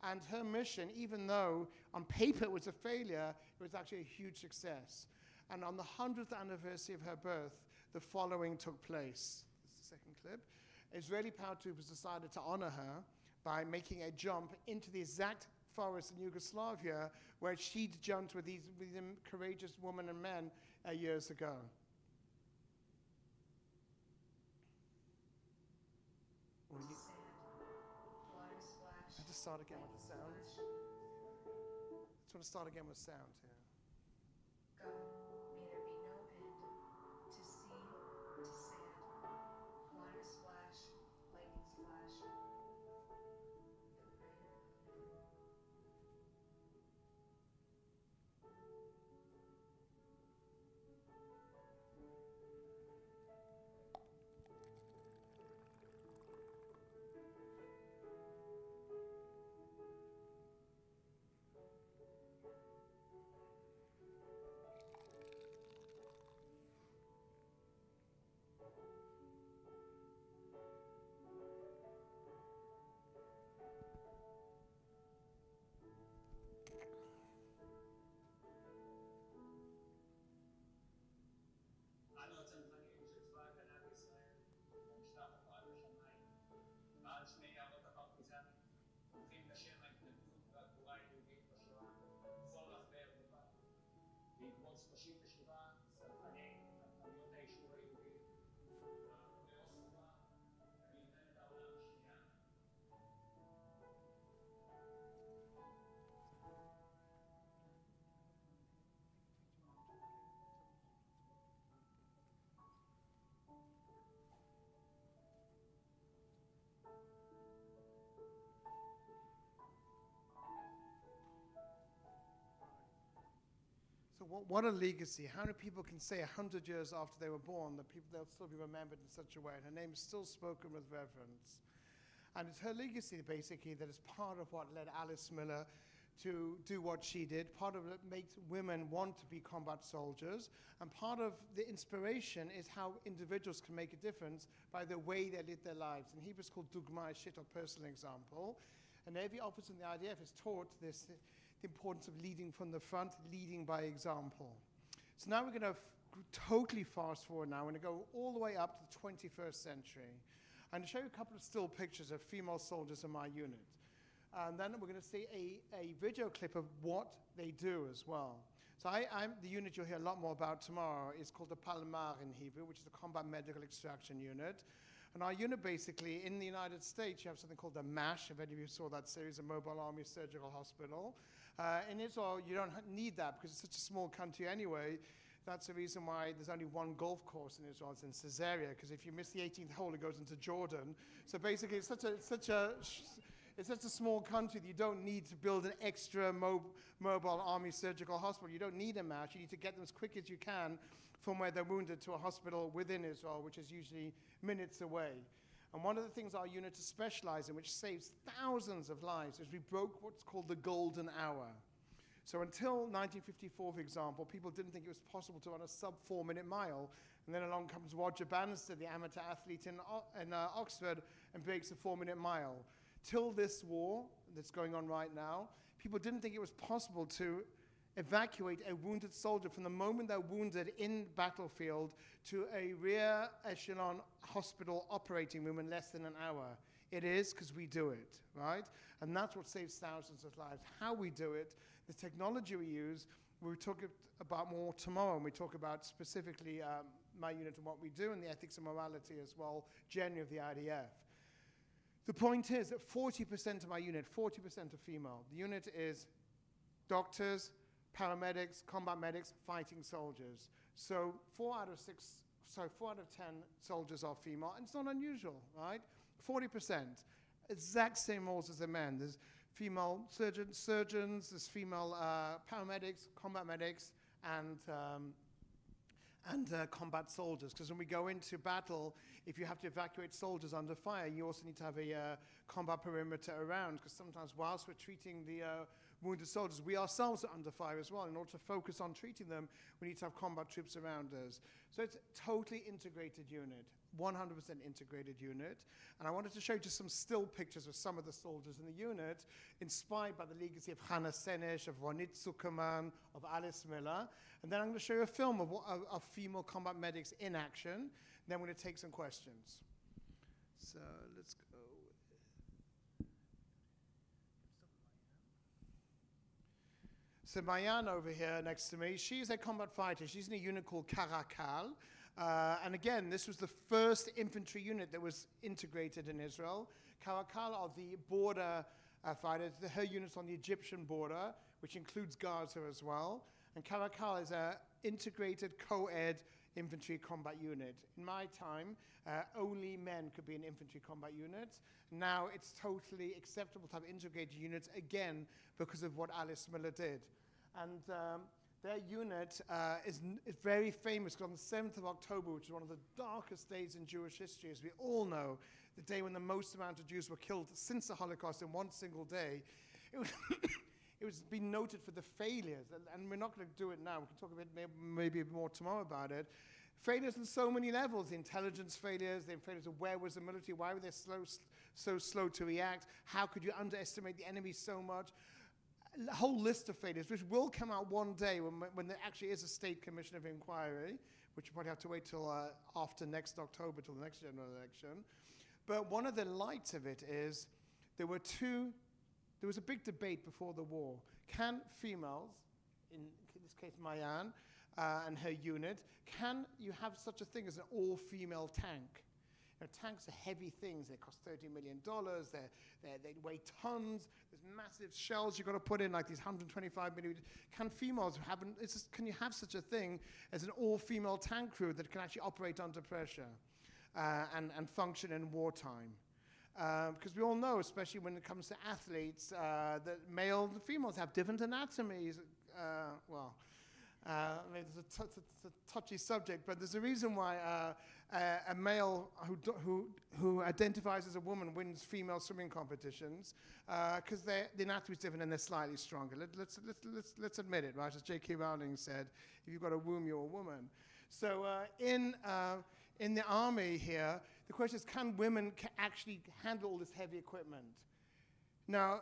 A: And her mission, even though on paper it was a failure, it was actually a huge success. And on the 100th anniversary of her birth, the following took place. This is the second clip. Israeli paratroopers decided to honor her by making a jump into the exact forest in Yugoslavia where she'd jumped with these courageous women and men years ago.
C: Sand, water splash.
A: I have to start again with the sound.
C: Flash.
A: Just want to start again with sound here.
C: Go, may there be no end. To sea, to sand, water splash, lightning's flash. The prayer of man.
D: אנו הצנחנים של צבא הגנה לישראל, במשלחת רעד השמיים, מעל שני יערות הפרטיזנים, הולכים בשם ההתנגדות והגבורה היהודית בשואה, בכל רחבי אירופה. בעקבות 37 צנחני תחנות היישוב היהודי, באוסטריה, במלחמת העולם השנייה.
A: So what a legacy. How many people can say 100 years after they were born that they'll still be remembered in such a way? And her name is still spoken with reverence. And it's her legacy, basically, that is part of what led Alice Miller to do what she did. Part of it makes women want to be combat soldiers. And part of the inspiration is how individuals can make a difference by the way they live their lives. In Hebrew, it's called dugma, a personal example. And every officer in the IDF is taught this, the importance of leading from the front, leading by example. So now we're going to totally fast forward now. We're going to go all the way up to the 21st century. I'm going to show you a couple of still pictures of female soldiers in my unit. And then we're going to see a video clip of what they do as well. So the unit you'll hear a lot more about tomorrow is called the Palmar in Hebrew, which is the Combat Medical Extraction Unit. And our unit basically, in the United States, you have something called the MASH, if any of you saw that series, the Mobile Army Surgical Hospital. In Israel, you don't need that because it's such a small country anyway. That's the reason why there's only one golf course in Israel. It's in Caesarea, because if you miss the 18th hole, it goes into Jordan. So basically, it's such a small country that you don't need to build an extra mobile army surgical hospital. You don't need a MASH. You need to get them as quick as you can from where they're wounded to a hospital within Israel, which is usually minutes away. And one of the things our unit is specialized in, which saves thousands of lives, is we broke what's called the golden hour. So until 1954, for example, people didn't think it was possible to run a sub 4-minute mile. And then along comes Roger Bannister, the amateur athlete in Oxford, and breaks a 4-minute mile. Till this war that's going on right now, people didn't think it was possible to evacuate a wounded soldier from the moment they're wounded in battlefield to a rear echelon hospital operating room in less than an hour. It is because we do it, right? And that's what saves thousands of lives. How we do it, the technology we use, we'll talk about more tomorrow, and we talk about specifically my unit and what we do, and the ethics and morality as well, generally of the IDF. The point is that 40% of my unit, 40% are female. The unit is doctors, paramedics, combat medics, fighting soldiers. So 4 out of 10 soldiers are female, and it's not unusual, right? 40%, exact same roles as the men. There's female surgeons, there's female paramedics, combat medics, and combat soldiers. Because when we go into battle, if you have to evacuate soldiers under fire, you also need to have a combat perimeter around, because sometimes whilst we're treating the wounded soldiers, we ourselves are under fire as well. In order to focus on treating them, we need to have combat troops around us. So it's a totally integrated unit, 100% integrated unit. And I wanted to show you just some still pictures of some of the soldiers in the unit, inspired by the legacy of Hannah Senesh, of Ronit Zuckerman, of Alice Miller. And then I'm going to show you a film of female combat medics in action. Then we're going to take some questions. So let's go with So Mayan over here next to me, she's a combat fighter. She's in a unit called Karakal. And again, this was the first infantry unit that was integrated in Israel. Karakal are the border fighters. Her unit's on the Egyptian border, which includes Gaza as well. And Karakal is an integrated co-ed infantry combat unit. In my time, only men could be in infantry combat units. Now it's totally acceptable to have integrated units, again, because of what Alice Miller did. And their unit is very famous because on the 7th of October, which is one of the darkest days in Jewish history, as we all know, the day when the most amount of Jews were killed since the Holocaust in one single day, it was been noted for the failures, and we're not going to do it now. We can talk a bit, maybe more tomorrow about it. Failures on so many levels: the intelligence failures, the failures of where was the military, why were they so slow to react, how could you underestimate the enemy so much? A whole list of failures, which will come out one day when there actually is a state commission of inquiry, which you probably have to wait till after next October, till the next general election. But one of the lights of it is there was a big debate before the war. Can females, in this case Mayan and her unit, can you have such a thing as an all-female tank? You know, tanks are heavy things. They cost $30 million. They weigh tons. There's massive shells you've got to put in, like these 125 millimeters. Can females can you have such a thing as an all-female tank crew that can actually operate under pressure and function in wartime? Because we all know, especially when it comes to athletes, that male and females have different anatomies. It's a touchy subject, but there's a reason why a male who identifies as a woman wins female swimming competitions, because the anatomy is different and they're slightly stronger. Let's admit it, right? As J.K. Rowling said, if you've got a womb, you're a woman. So in the army here, the question is, can women actually handle all this heavy equipment? Now,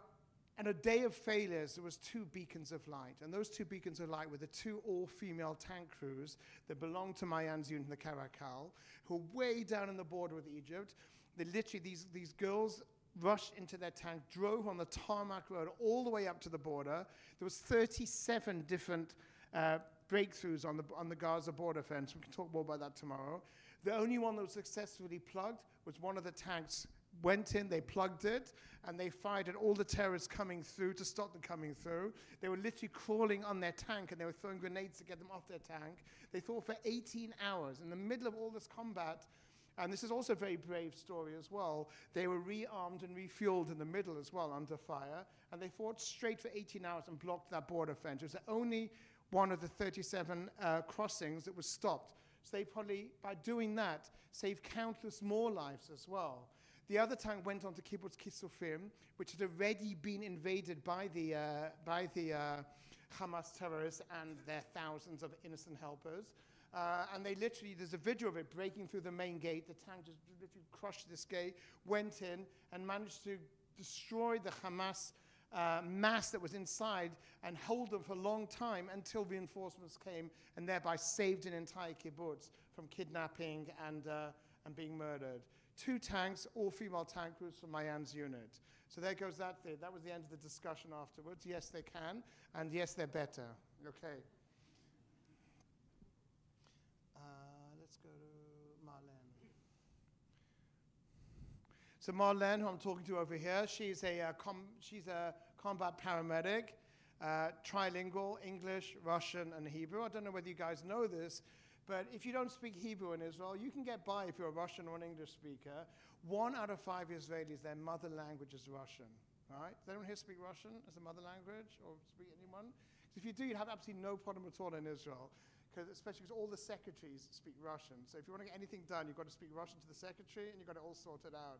A: on a day of failures, there was 2 beacons of light, and those 2 beacons of light were the 2 all-female tank crews that belonged to Mayan's unit in the Karakal, who were way down in the border with Egypt. They literally, these girls rushed into their tank, drove on the tarmac road all the way up to the border. There was 37 different breakthroughs on the Gaza border fence. We can talk more about that tomorrow. The only one that was successfully plugged was one of the tanks went in, they plugged it, and they fired at all the terrorists coming through to stop them coming through. They were literally crawling on their tank, and they were throwing grenades to get them off their tank. They fought for 18 hours. In the middle of all this combat, and this is also a very brave story as well, they were rearmed and refueled in the middle as well under fire, and they fought straight for 18 hours and blocked that border fence. It was the only one of the 37 crossings that was stopped. So they probably, by doing that, saved countless more lives as well. The other tank went on to Kibbutz Kisufim, which had already been invaded by the Hamas terrorists and their thousands of innocent helpers. And they literally, there's a video of it breaking through the main gate. The tank just literally crushed this gate, went in, and managed to destroy the Hamas mass that was inside and hold them for a long time until reinforcements came, and thereby saved an entire kibbutz from kidnapping and being murdered. 2 tanks, all-female tank crews from Mayan's unit. So there goes that thing. That was the end of the discussion afterwards. Yes, they can, and yes, they're better. Okay. Let's go to Marlene. So Marlene, who I'm talking to over here, she's a combat paramedic, trilingual, English, Russian, and Hebrew. I don't know whether you guys know this, but if you don't speak Hebrew in Israel, you can get by if you're a Russian or an English speaker. 1 out of 5 Israelis, their mother language is Russian. Right? Does anyone here speak Russian as a mother language, or speak anyone? If you do, you'd have absolutely no problem at all in Israel, especially because all the secretaries speak Russian. So if you want to get anything done, you've got to speak Russian to the secretary, and you've got it all sorted out.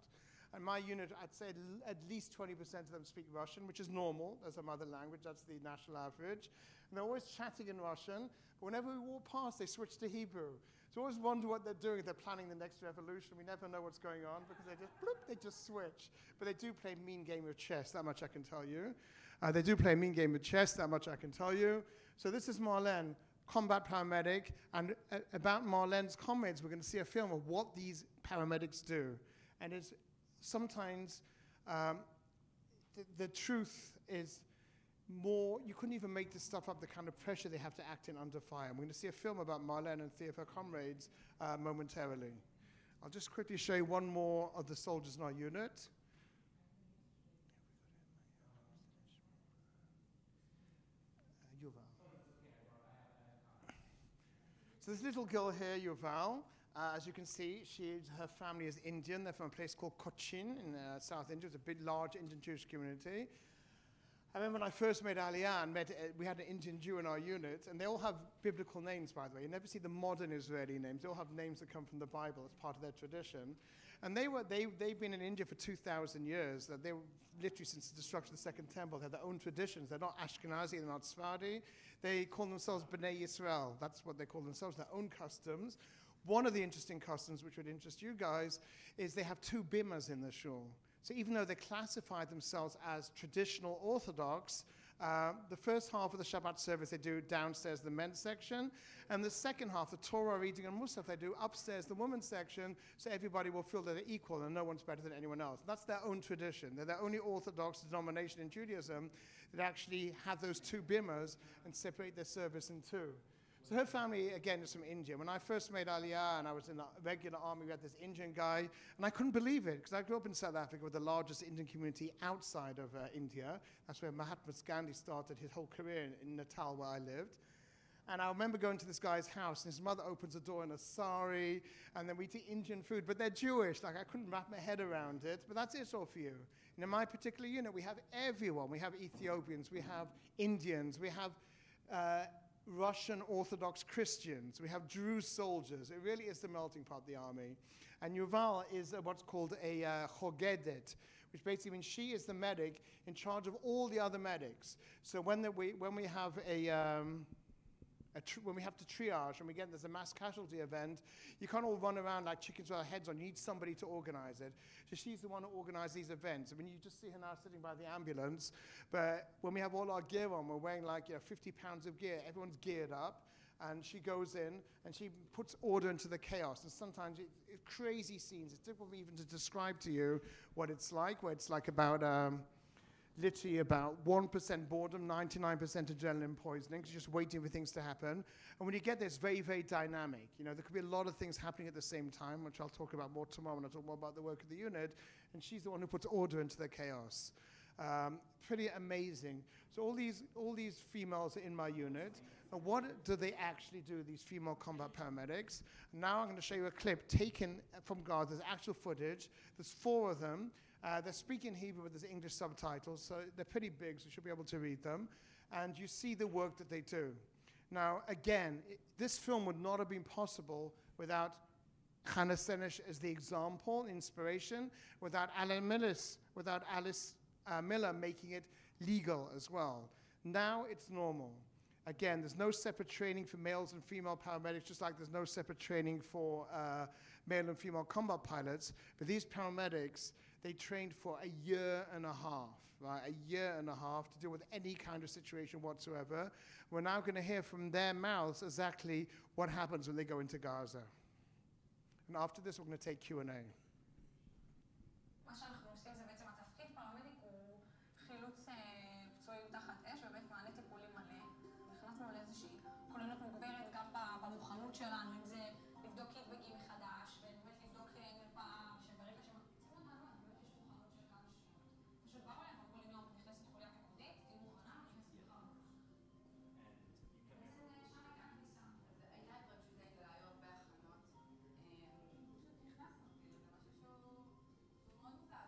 A: And my unit, I'd say at least 20% of them speak Russian, which is normal as a mother language. That's the national average. And they're always chatting in Russian, but whenever we walk past, they switch to Hebrew. So I always wonder what they're doing. They're planning the next revolution. We never know what's going on because they just switch. But they do play a mean game of chess, that much I can tell you. They do play a mean game of chess, that much I can tell you. So this is Marlene, combat paramedic, and about Marlene's comrades, we're going to see a film of what these paramedics do. And it's sometimes the truth is more, you couldn't even make this stuff up, the kind of pressure they have to act in under fire. And we're going to see a film about Marlene and three of her comrades momentarily. I'll just quickly show you one more of the soldiers in our unit. Yuval. So this little girl here, Yuval, as you can see, her family is Indian. They're from a place called Cochin in South India. It's a big, large Indian Jewish community. I remember when I first made Aliyah and we had an Indian Jew in our unit, and they all have biblical names, by the way. You never see the modern Israeli names. They all have names that come from the Bible as part of their tradition. And they've been in India for 2,000 years. They were literally since the destruction of the Second Temple. They have their own traditions. They're not Ashkenazi, they're not Sephardi. They call themselves B'nai Yisrael. That's what they call themselves, their own customs. One of the interesting customs, which would interest you guys, is they have two bimas in the shul. So even though they classify themselves as traditional Orthodox, the first half of the Shabbat service they do downstairs, the men's section, and the second half, the Torah reading and Musaf, they do upstairs, the women's section, so everybody will feel that they're equal and no one's better than anyone else. That's their own tradition. They're the only Orthodox denomination in Judaism that actually have those two bimas and separate their service in two. So her family, again, is from India. When I first made Aliyah and I was in the regular army, we had this Indian guy, and I couldn't believe it, because I grew up in South Africa with the largest Indian community outside of India. That's where Mahatma Gandhi started his whole career in Natal, where I lived. And I remember going to this guy's house, and his mother opens the door in a sari, and then we eat Indian food, but they're Jewish. Like, I couldn't wrap my head around it, but that's it all for you. And in my particular unit, we have everyone. We have Ethiopians, we have Indians, we have Russian Orthodox Christians, we have Druze soldiers. It really is the melting pot of the army. And Yuval is what's called a chogedet, which basically means she is the medic in charge of all the other medics. So when we have when we have to triage and there's a mass casualty event, you can't all run around like chickens with our heads on. You need somebody to organize it. So she's the one who organizes these events. I mean, you just see her now sitting by the ambulance, but when we have all our gear on, we're wearing like 50 pounds of gear. Everyone's geared up, and she goes in and she puts order into the chaos. And sometimes it's crazy scenes. It's difficult even to describe to you what it's like, where it's like about literally about 1% boredom, 99% adrenaline poisoning, just waiting for things to happen. And when you get there, it's very, very dynamic. You know, there could be a lot of things happening at the same time, which I'll talk about more tomorrow when I talk more about the work of the unit. And she's the one who puts order into the chaos. Pretty amazing. So all these females are in my unit. And what do they actually do, these female combat paramedics? Now I'm going to show you a clip taken from Gaza. There's actual footage. There's 4 of them. They're speaking Hebrew, but there's English subtitles, so they're pretty big, so you should be able to read them. And you see the work that they do. Now, again, this film would not have been possible without Hannah Senesh as the example, inspiration, without Alice Miller making it legal as well. Now it's normal. Again, there's no separate training for males and female paramedics, just like there's no separate training for male and female combat pilots. But these paramedics, they trained for a year and a half, right? A year and a half to deal with any kind of situation whatsoever. We're now going to hear from their mouths exactly what happens when they go into Gaza. And after this, we're going to take Q&A.
E: מה שאנחנו עושים זה בעצם התפקיד פרמדיק הוא חילוץ פצועים תחת אש ובאמת מענה טיפולי מלא. נכנסנו לאיזושהי כוננות מוגברת גם במוכנות שלנו, אם זה לבדוק קיטבגים מחדש ובאמת לבדוק מרפאה שברגע שמקפיצים אותנו, אז באמת יש מוכנות של כמה שניות. פשוט באו אליהם ואמרו לי, נועם, נכנסת חוליה פיקודית, תהיי מוכנה, נכנסת מחר. בעצם שם הייתה הכניסה. אז הייתה התרגשות, היו הרבה הכנות. פשוט נכנסנו, כאילו, זה משהו שהוא מאוד מוזר.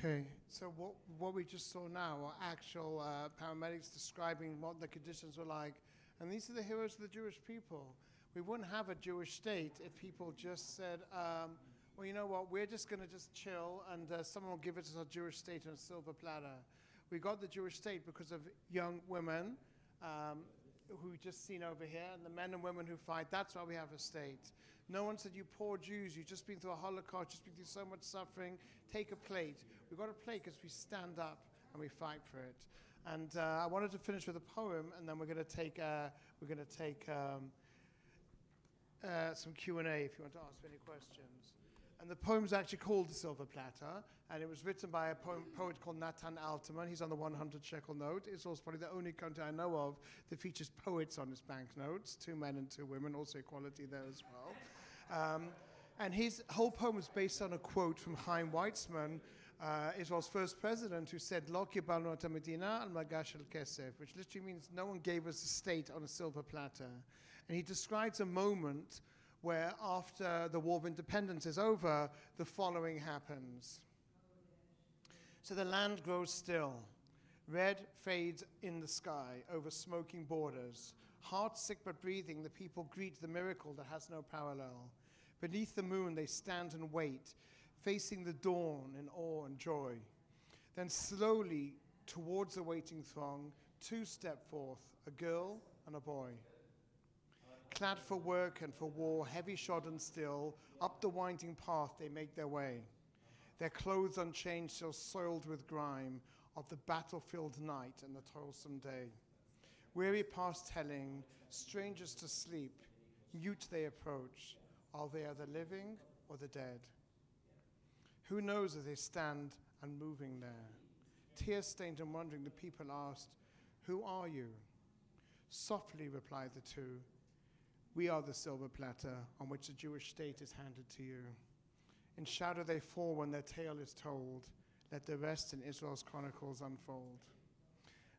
A: Okay, so what we just saw now are actual paramedics describing what the conditions were like. And these are the heroes of the Jewish people. We wouldn't have a Jewish state if people just said, well, you know what, we're just going to just chill and someone will give us a Jewish state on a silver platter. We got the Jewish state because of young women who we just seen over here, and the men and women who fight. That's why we have a state. No one said, you poor Jews, you've just been through a Holocaust, just been through so much suffering, take a plate. We got a plate because we stand up and we fight for it. And I wanted to finish with a poem, and then we're going to take some Q&A if you want to ask any questions. And the poem's actually called The Silver Platter, and it was written by a poet called Natan Alterman. He's on the 100 shekel note. Israel's probably the only country I know of that features poets on its banknotes, 2 men and 2 women, also equality there as well. And his whole poem was based on a quote from Chaim Weizmann, Israel's first president, who said, Lo kibalnu et hamedina al magash shel kesef, which literally means no one gave us a state on a silver platter. And he describes a moment where after the War of Independence is over, the following happens. So the land grows still. Red fades in the sky over smoking borders. Heart sick but breathing, the people greet the miracle that has no parallel. Beneath the moon they stand and wait, facing the dawn in awe and joy. Then slowly, towards the waiting throng, 2 step forth, a girl and a boy. Clad for work and for war, heavy shod and still, up the winding path they make their way. Their clothes unchanged, still soiled with grime of the battlefield night and the toilsome day. Weary past telling, strangers to sleep, mute they approach. Are they the living or the dead? Who knows as they stand unmoving there? Tear-stained and wondering, the people asked, who are you? Softly replied the 2, we are the silver platter on which the Jewish state is handed to you. In shadow they fall when their tale is told. Let the rest in Israel's chronicles unfold.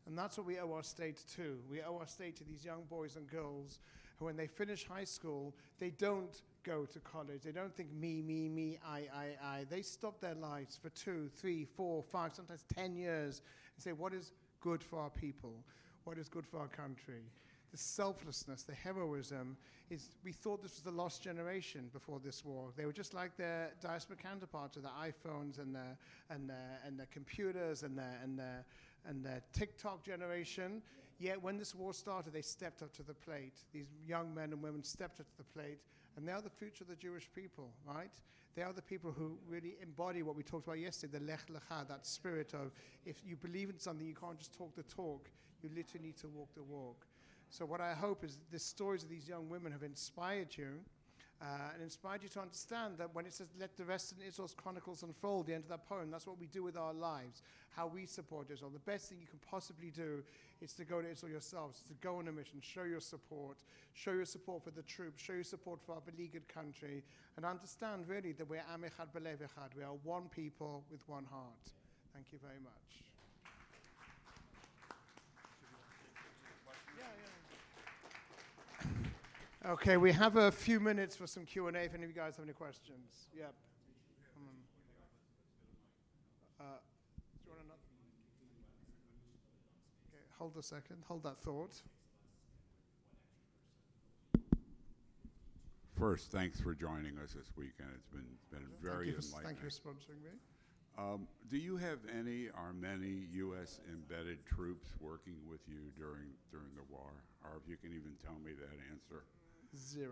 A: And that's what we owe our state to. We owe our state to these young boys and girls who, when they finish high school, they don't go to college. They don't think me, I. They stop their lives for 2, 3, 4, 5, sometimes 10 years and say, what is good for our people? What is good for our country? The selflessness, the heroism, is we thought this was the lost generation before this war. They were just like their diaspora counterparts with their iPhones and their computers and their TikTok generation. Yet when this war started, they stepped up to the plate. These young men and women stepped up to the plate, and they are the future of the Jewish people, right? They are the people who really embody what we talked about yesterday, the lech lecha, that spirit of if you believe in something, you can't just talk the talk. You literally need to walk the walk. So what I hope is the stories of these young women have inspired you and inspired you to understand that when it says, let the rest of Israel's chronicles unfold, the end of that poem, that's what we do with our lives, how we support Israel. The best thing you can possibly do is to go to Israel yourselves, to go on a mission, show your support for the troops, show your support for our beleaguered country, and understand really that we're Am Echad B'Lev Echad. We are one people with one heart. Thank you very much. Okay, we have a few minutes for some Q&A if any of you guys have any questions. Yep. Do you want another? Okay, hold a second. Hold that thought.
F: First, thanks for joining us this weekend. It's been very enlightening.
A: Thank you for sponsoring me.
F: Do you have any or many U.S. embedded troops working with you during the war? Or if you can even tell me that answer.
A: 0.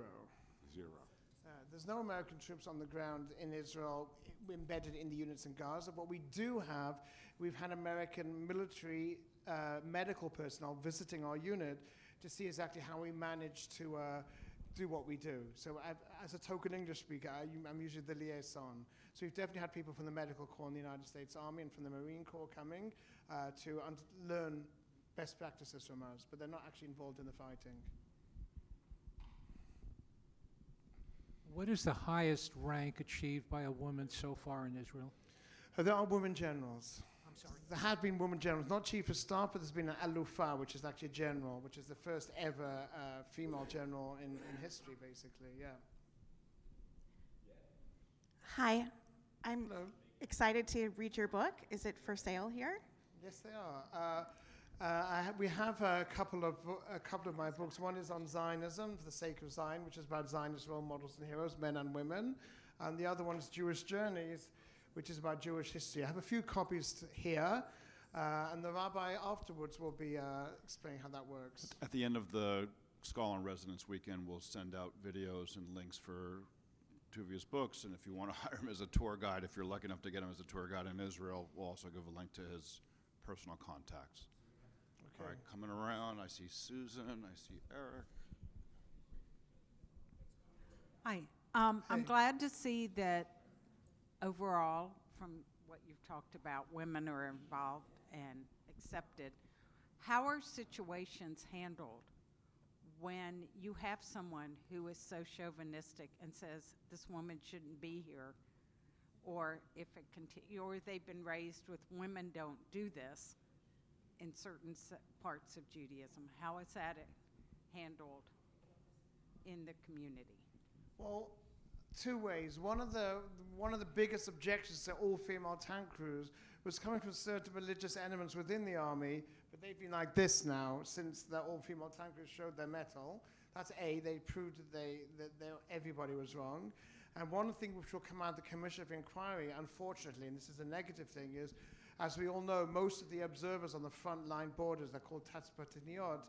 A: There's no American troops on the ground in Israel embedded in the units in Gaza. What we do have, we've had American military medical personnel visiting our unit to see exactly how we manage to do what we do. So as a token English speaker, I'm usually the liaison. So we've definitely had people from the Medical Corps in the United States Army and from the Marine Corps coming to learn best practices from us, but they're not actually involved in the fighting.
G: What is the highest rank achieved by a woman so far in Israel?
A: There are women generals.
G: I'm sorry.
A: There have been women generals, not chief of staff, but there's been an alufa, which is actually a general, which is the first ever female general in history, basically, yeah.
B: Hi, I'm
A: Hello.
B: excited to read your book. Is it for sale here?
A: Yes, they are. We have a couple of my books. One is on Zionism, for the sake of Zion, which is about Zionist role models and heroes, men and women. And the other one is Jewish Journeys, which is about Jewish history. I have a few copies here, and the rabbi afterwards will be explaining how that works.
H: At the end of the Scholar in Residence weekend, we'll send out videos and links for Tuvia's books, and if you want to hire him as a tour guide, if you're lucky enough to get him as a tour guide in Israel, we'll also give a link to his personal contacts.
A: Okay.
H: All right, coming around, I see Susan, I see Eric.
I: Hi.
A: Hi.
I: I'm glad to see that overall, from what you've talked about, women are involved and accepted. How are situations handled when you have someone who is so chauvinistic and says this woman shouldn't be here, or if it or they've been raised with women don't do this in certain parts of Judaism? How is that handled in the community?
A: Well, two ways. One of the biggest objections to all-female tank crews was coming from certain religious elements within the army, but they've been like this now since the all-female tank crews showed their mettle. That's A, they proved that everybody was wrong. And one thing which will come out of the Commission of Inquiry, unfortunately, and this is a negative thing, is, as we all know, most of the observers on the front line borders, they're called Tatzpatiniot,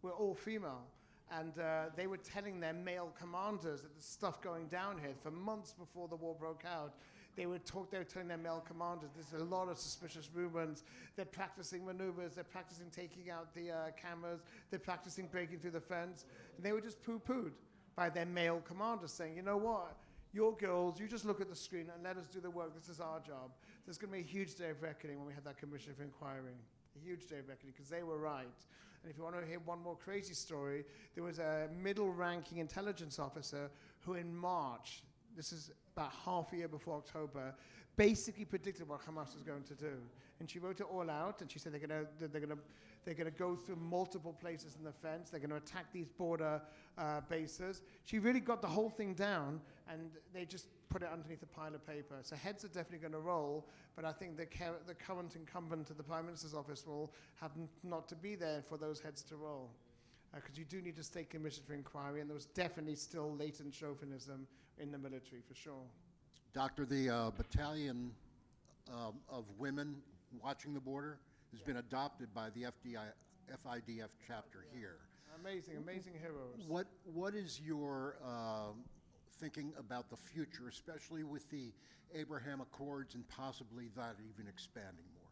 A: were all female. And they were telling their male commanders that there's stuff going down here for months before the war broke out. They were telling their male commanders, there's a lot of suspicious movements. They're practicing maneuvers. They're practicing taking out the cameras. They're practicing breaking through the fence. And they were just poo-pooed by their male commanders, saying, you know what? Your girls, you just look at the screen and let us do the work. This is our job. There's going to be a huge day of reckoning when we have that Commission of Inquiry. A huge day of reckoning, because they were right. And if you want to hear one more crazy story, there was a middle-ranking intelligence officer who in March, this is about half a year before October, basically predicted what Hamas was going to do. And she wrote it all out, and she said they're gonna go through multiple places in the fence. They're gonna attack these border bases. She really got the whole thing down, and they just put it underneath a pile of paper. So heads are definitely going to roll, but I think the current incumbent of the Prime Minister's office will have not to be there for those heads to roll. Because you do need a state commission for inquiry, and there was definitely still latent chauvinism in the military, for sure.
J: Doctor, the battalion of women watching the border has been adopted by the FIDF chapter here.
A: Amazing, amazing heroes.
J: What is your thinking about the future, especially with the Abraham Accords and possibly that even expanding more?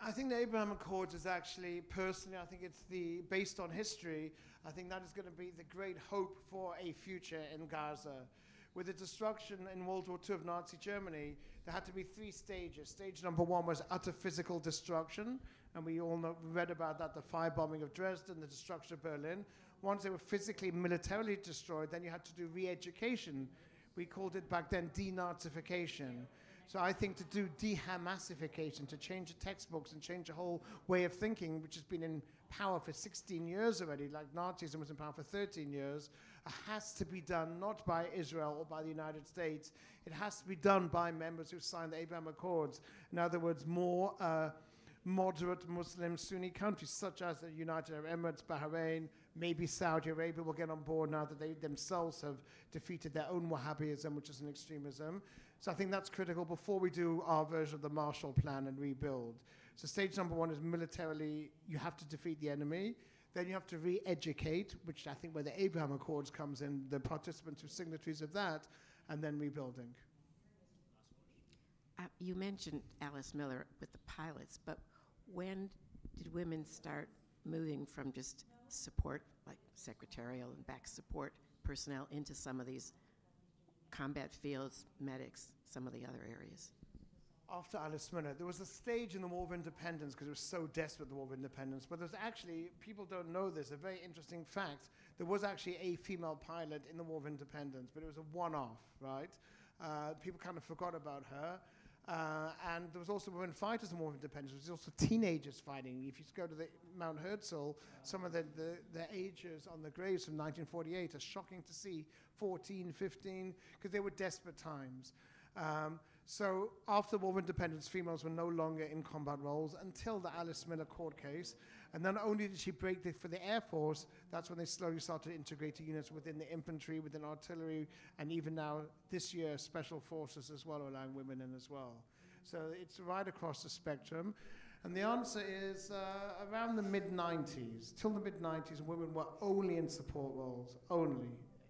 A: I think the Abraham Accords is actually, personally, I think it's based on history, I think that is going to be the great hope for a future in Gaza. With the destruction in World War II of Nazi Germany, there had to be 3 stages. Stage number 1 was utter physical destruction, and we all read about that, the firebombing of Dresden, the destruction of Berlin. Once they were physically, militarily destroyed, then you had to do re-education. We called it back then denazification. So I think to do de-Hamasification, to change the textbooks and change the whole way of thinking, which has been in power for 16 years already, like Nazism was in power for 13 years, has to be done not by Israel or by the United States. It has to be done by members who signed the Abraham Accords. In other words, more moderate Muslim Sunni countries such as the United Arab Emirates, Bahrain, maybe Saudi Arabia will get on board now that they themselves have defeated their own Wahhabism, which is an extremism. So I think that's critical before we do our version of the Marshall Plan and rebuild. So stage number 1 is militarily, you have to defeat the enemy. Then you have to re-educate, which I think where the Abraham Accords comes in, the participants who are signatories of that, and then rebuilding.
K: You mentioned Alice Miller with the pilots, but when did women start moving from just support, like secretarial and back support personnel, into some of these combat fields, medics, some of the other areas?
A: After Alice Miller, there was a stage in the War of Independence, because it was so desperate, the War of Independence, but there's actually, people don't know this, a very interesting fact, there was actually a female pilot in the War of Independence, but it was a one-off, right? People kind of forgot about her. And there was also women fighters in the War of Independence. There was also teenagers fighting. If you go to the Mount Herzl, some of the ages on the graves from 1948 are shocking to see, 14, 15, because they were desperate times. So after the War of Independence, females were no longer in combat roles until the Alice Miller court case. And not only did she break for the Air Force, that's when they slowly started integrating units within the infantry, within artillery, and even now, this year, special forces as well, allowing women in as well. So it's right across the spectrum. And the answer is around the mid-90s. Till the mid-90s, women were only in support roles, only,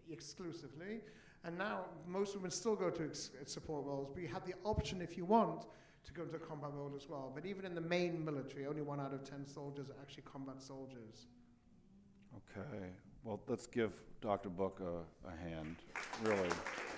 A: exclusively. And now, most women still go to support roles, but you have the option, if you want, to go into a combat role as well. But even in the main military, only 1 out of 10 soldiers are actually combat soldiers.
L: Okay. Well, let's give Dr. Book a hand, really.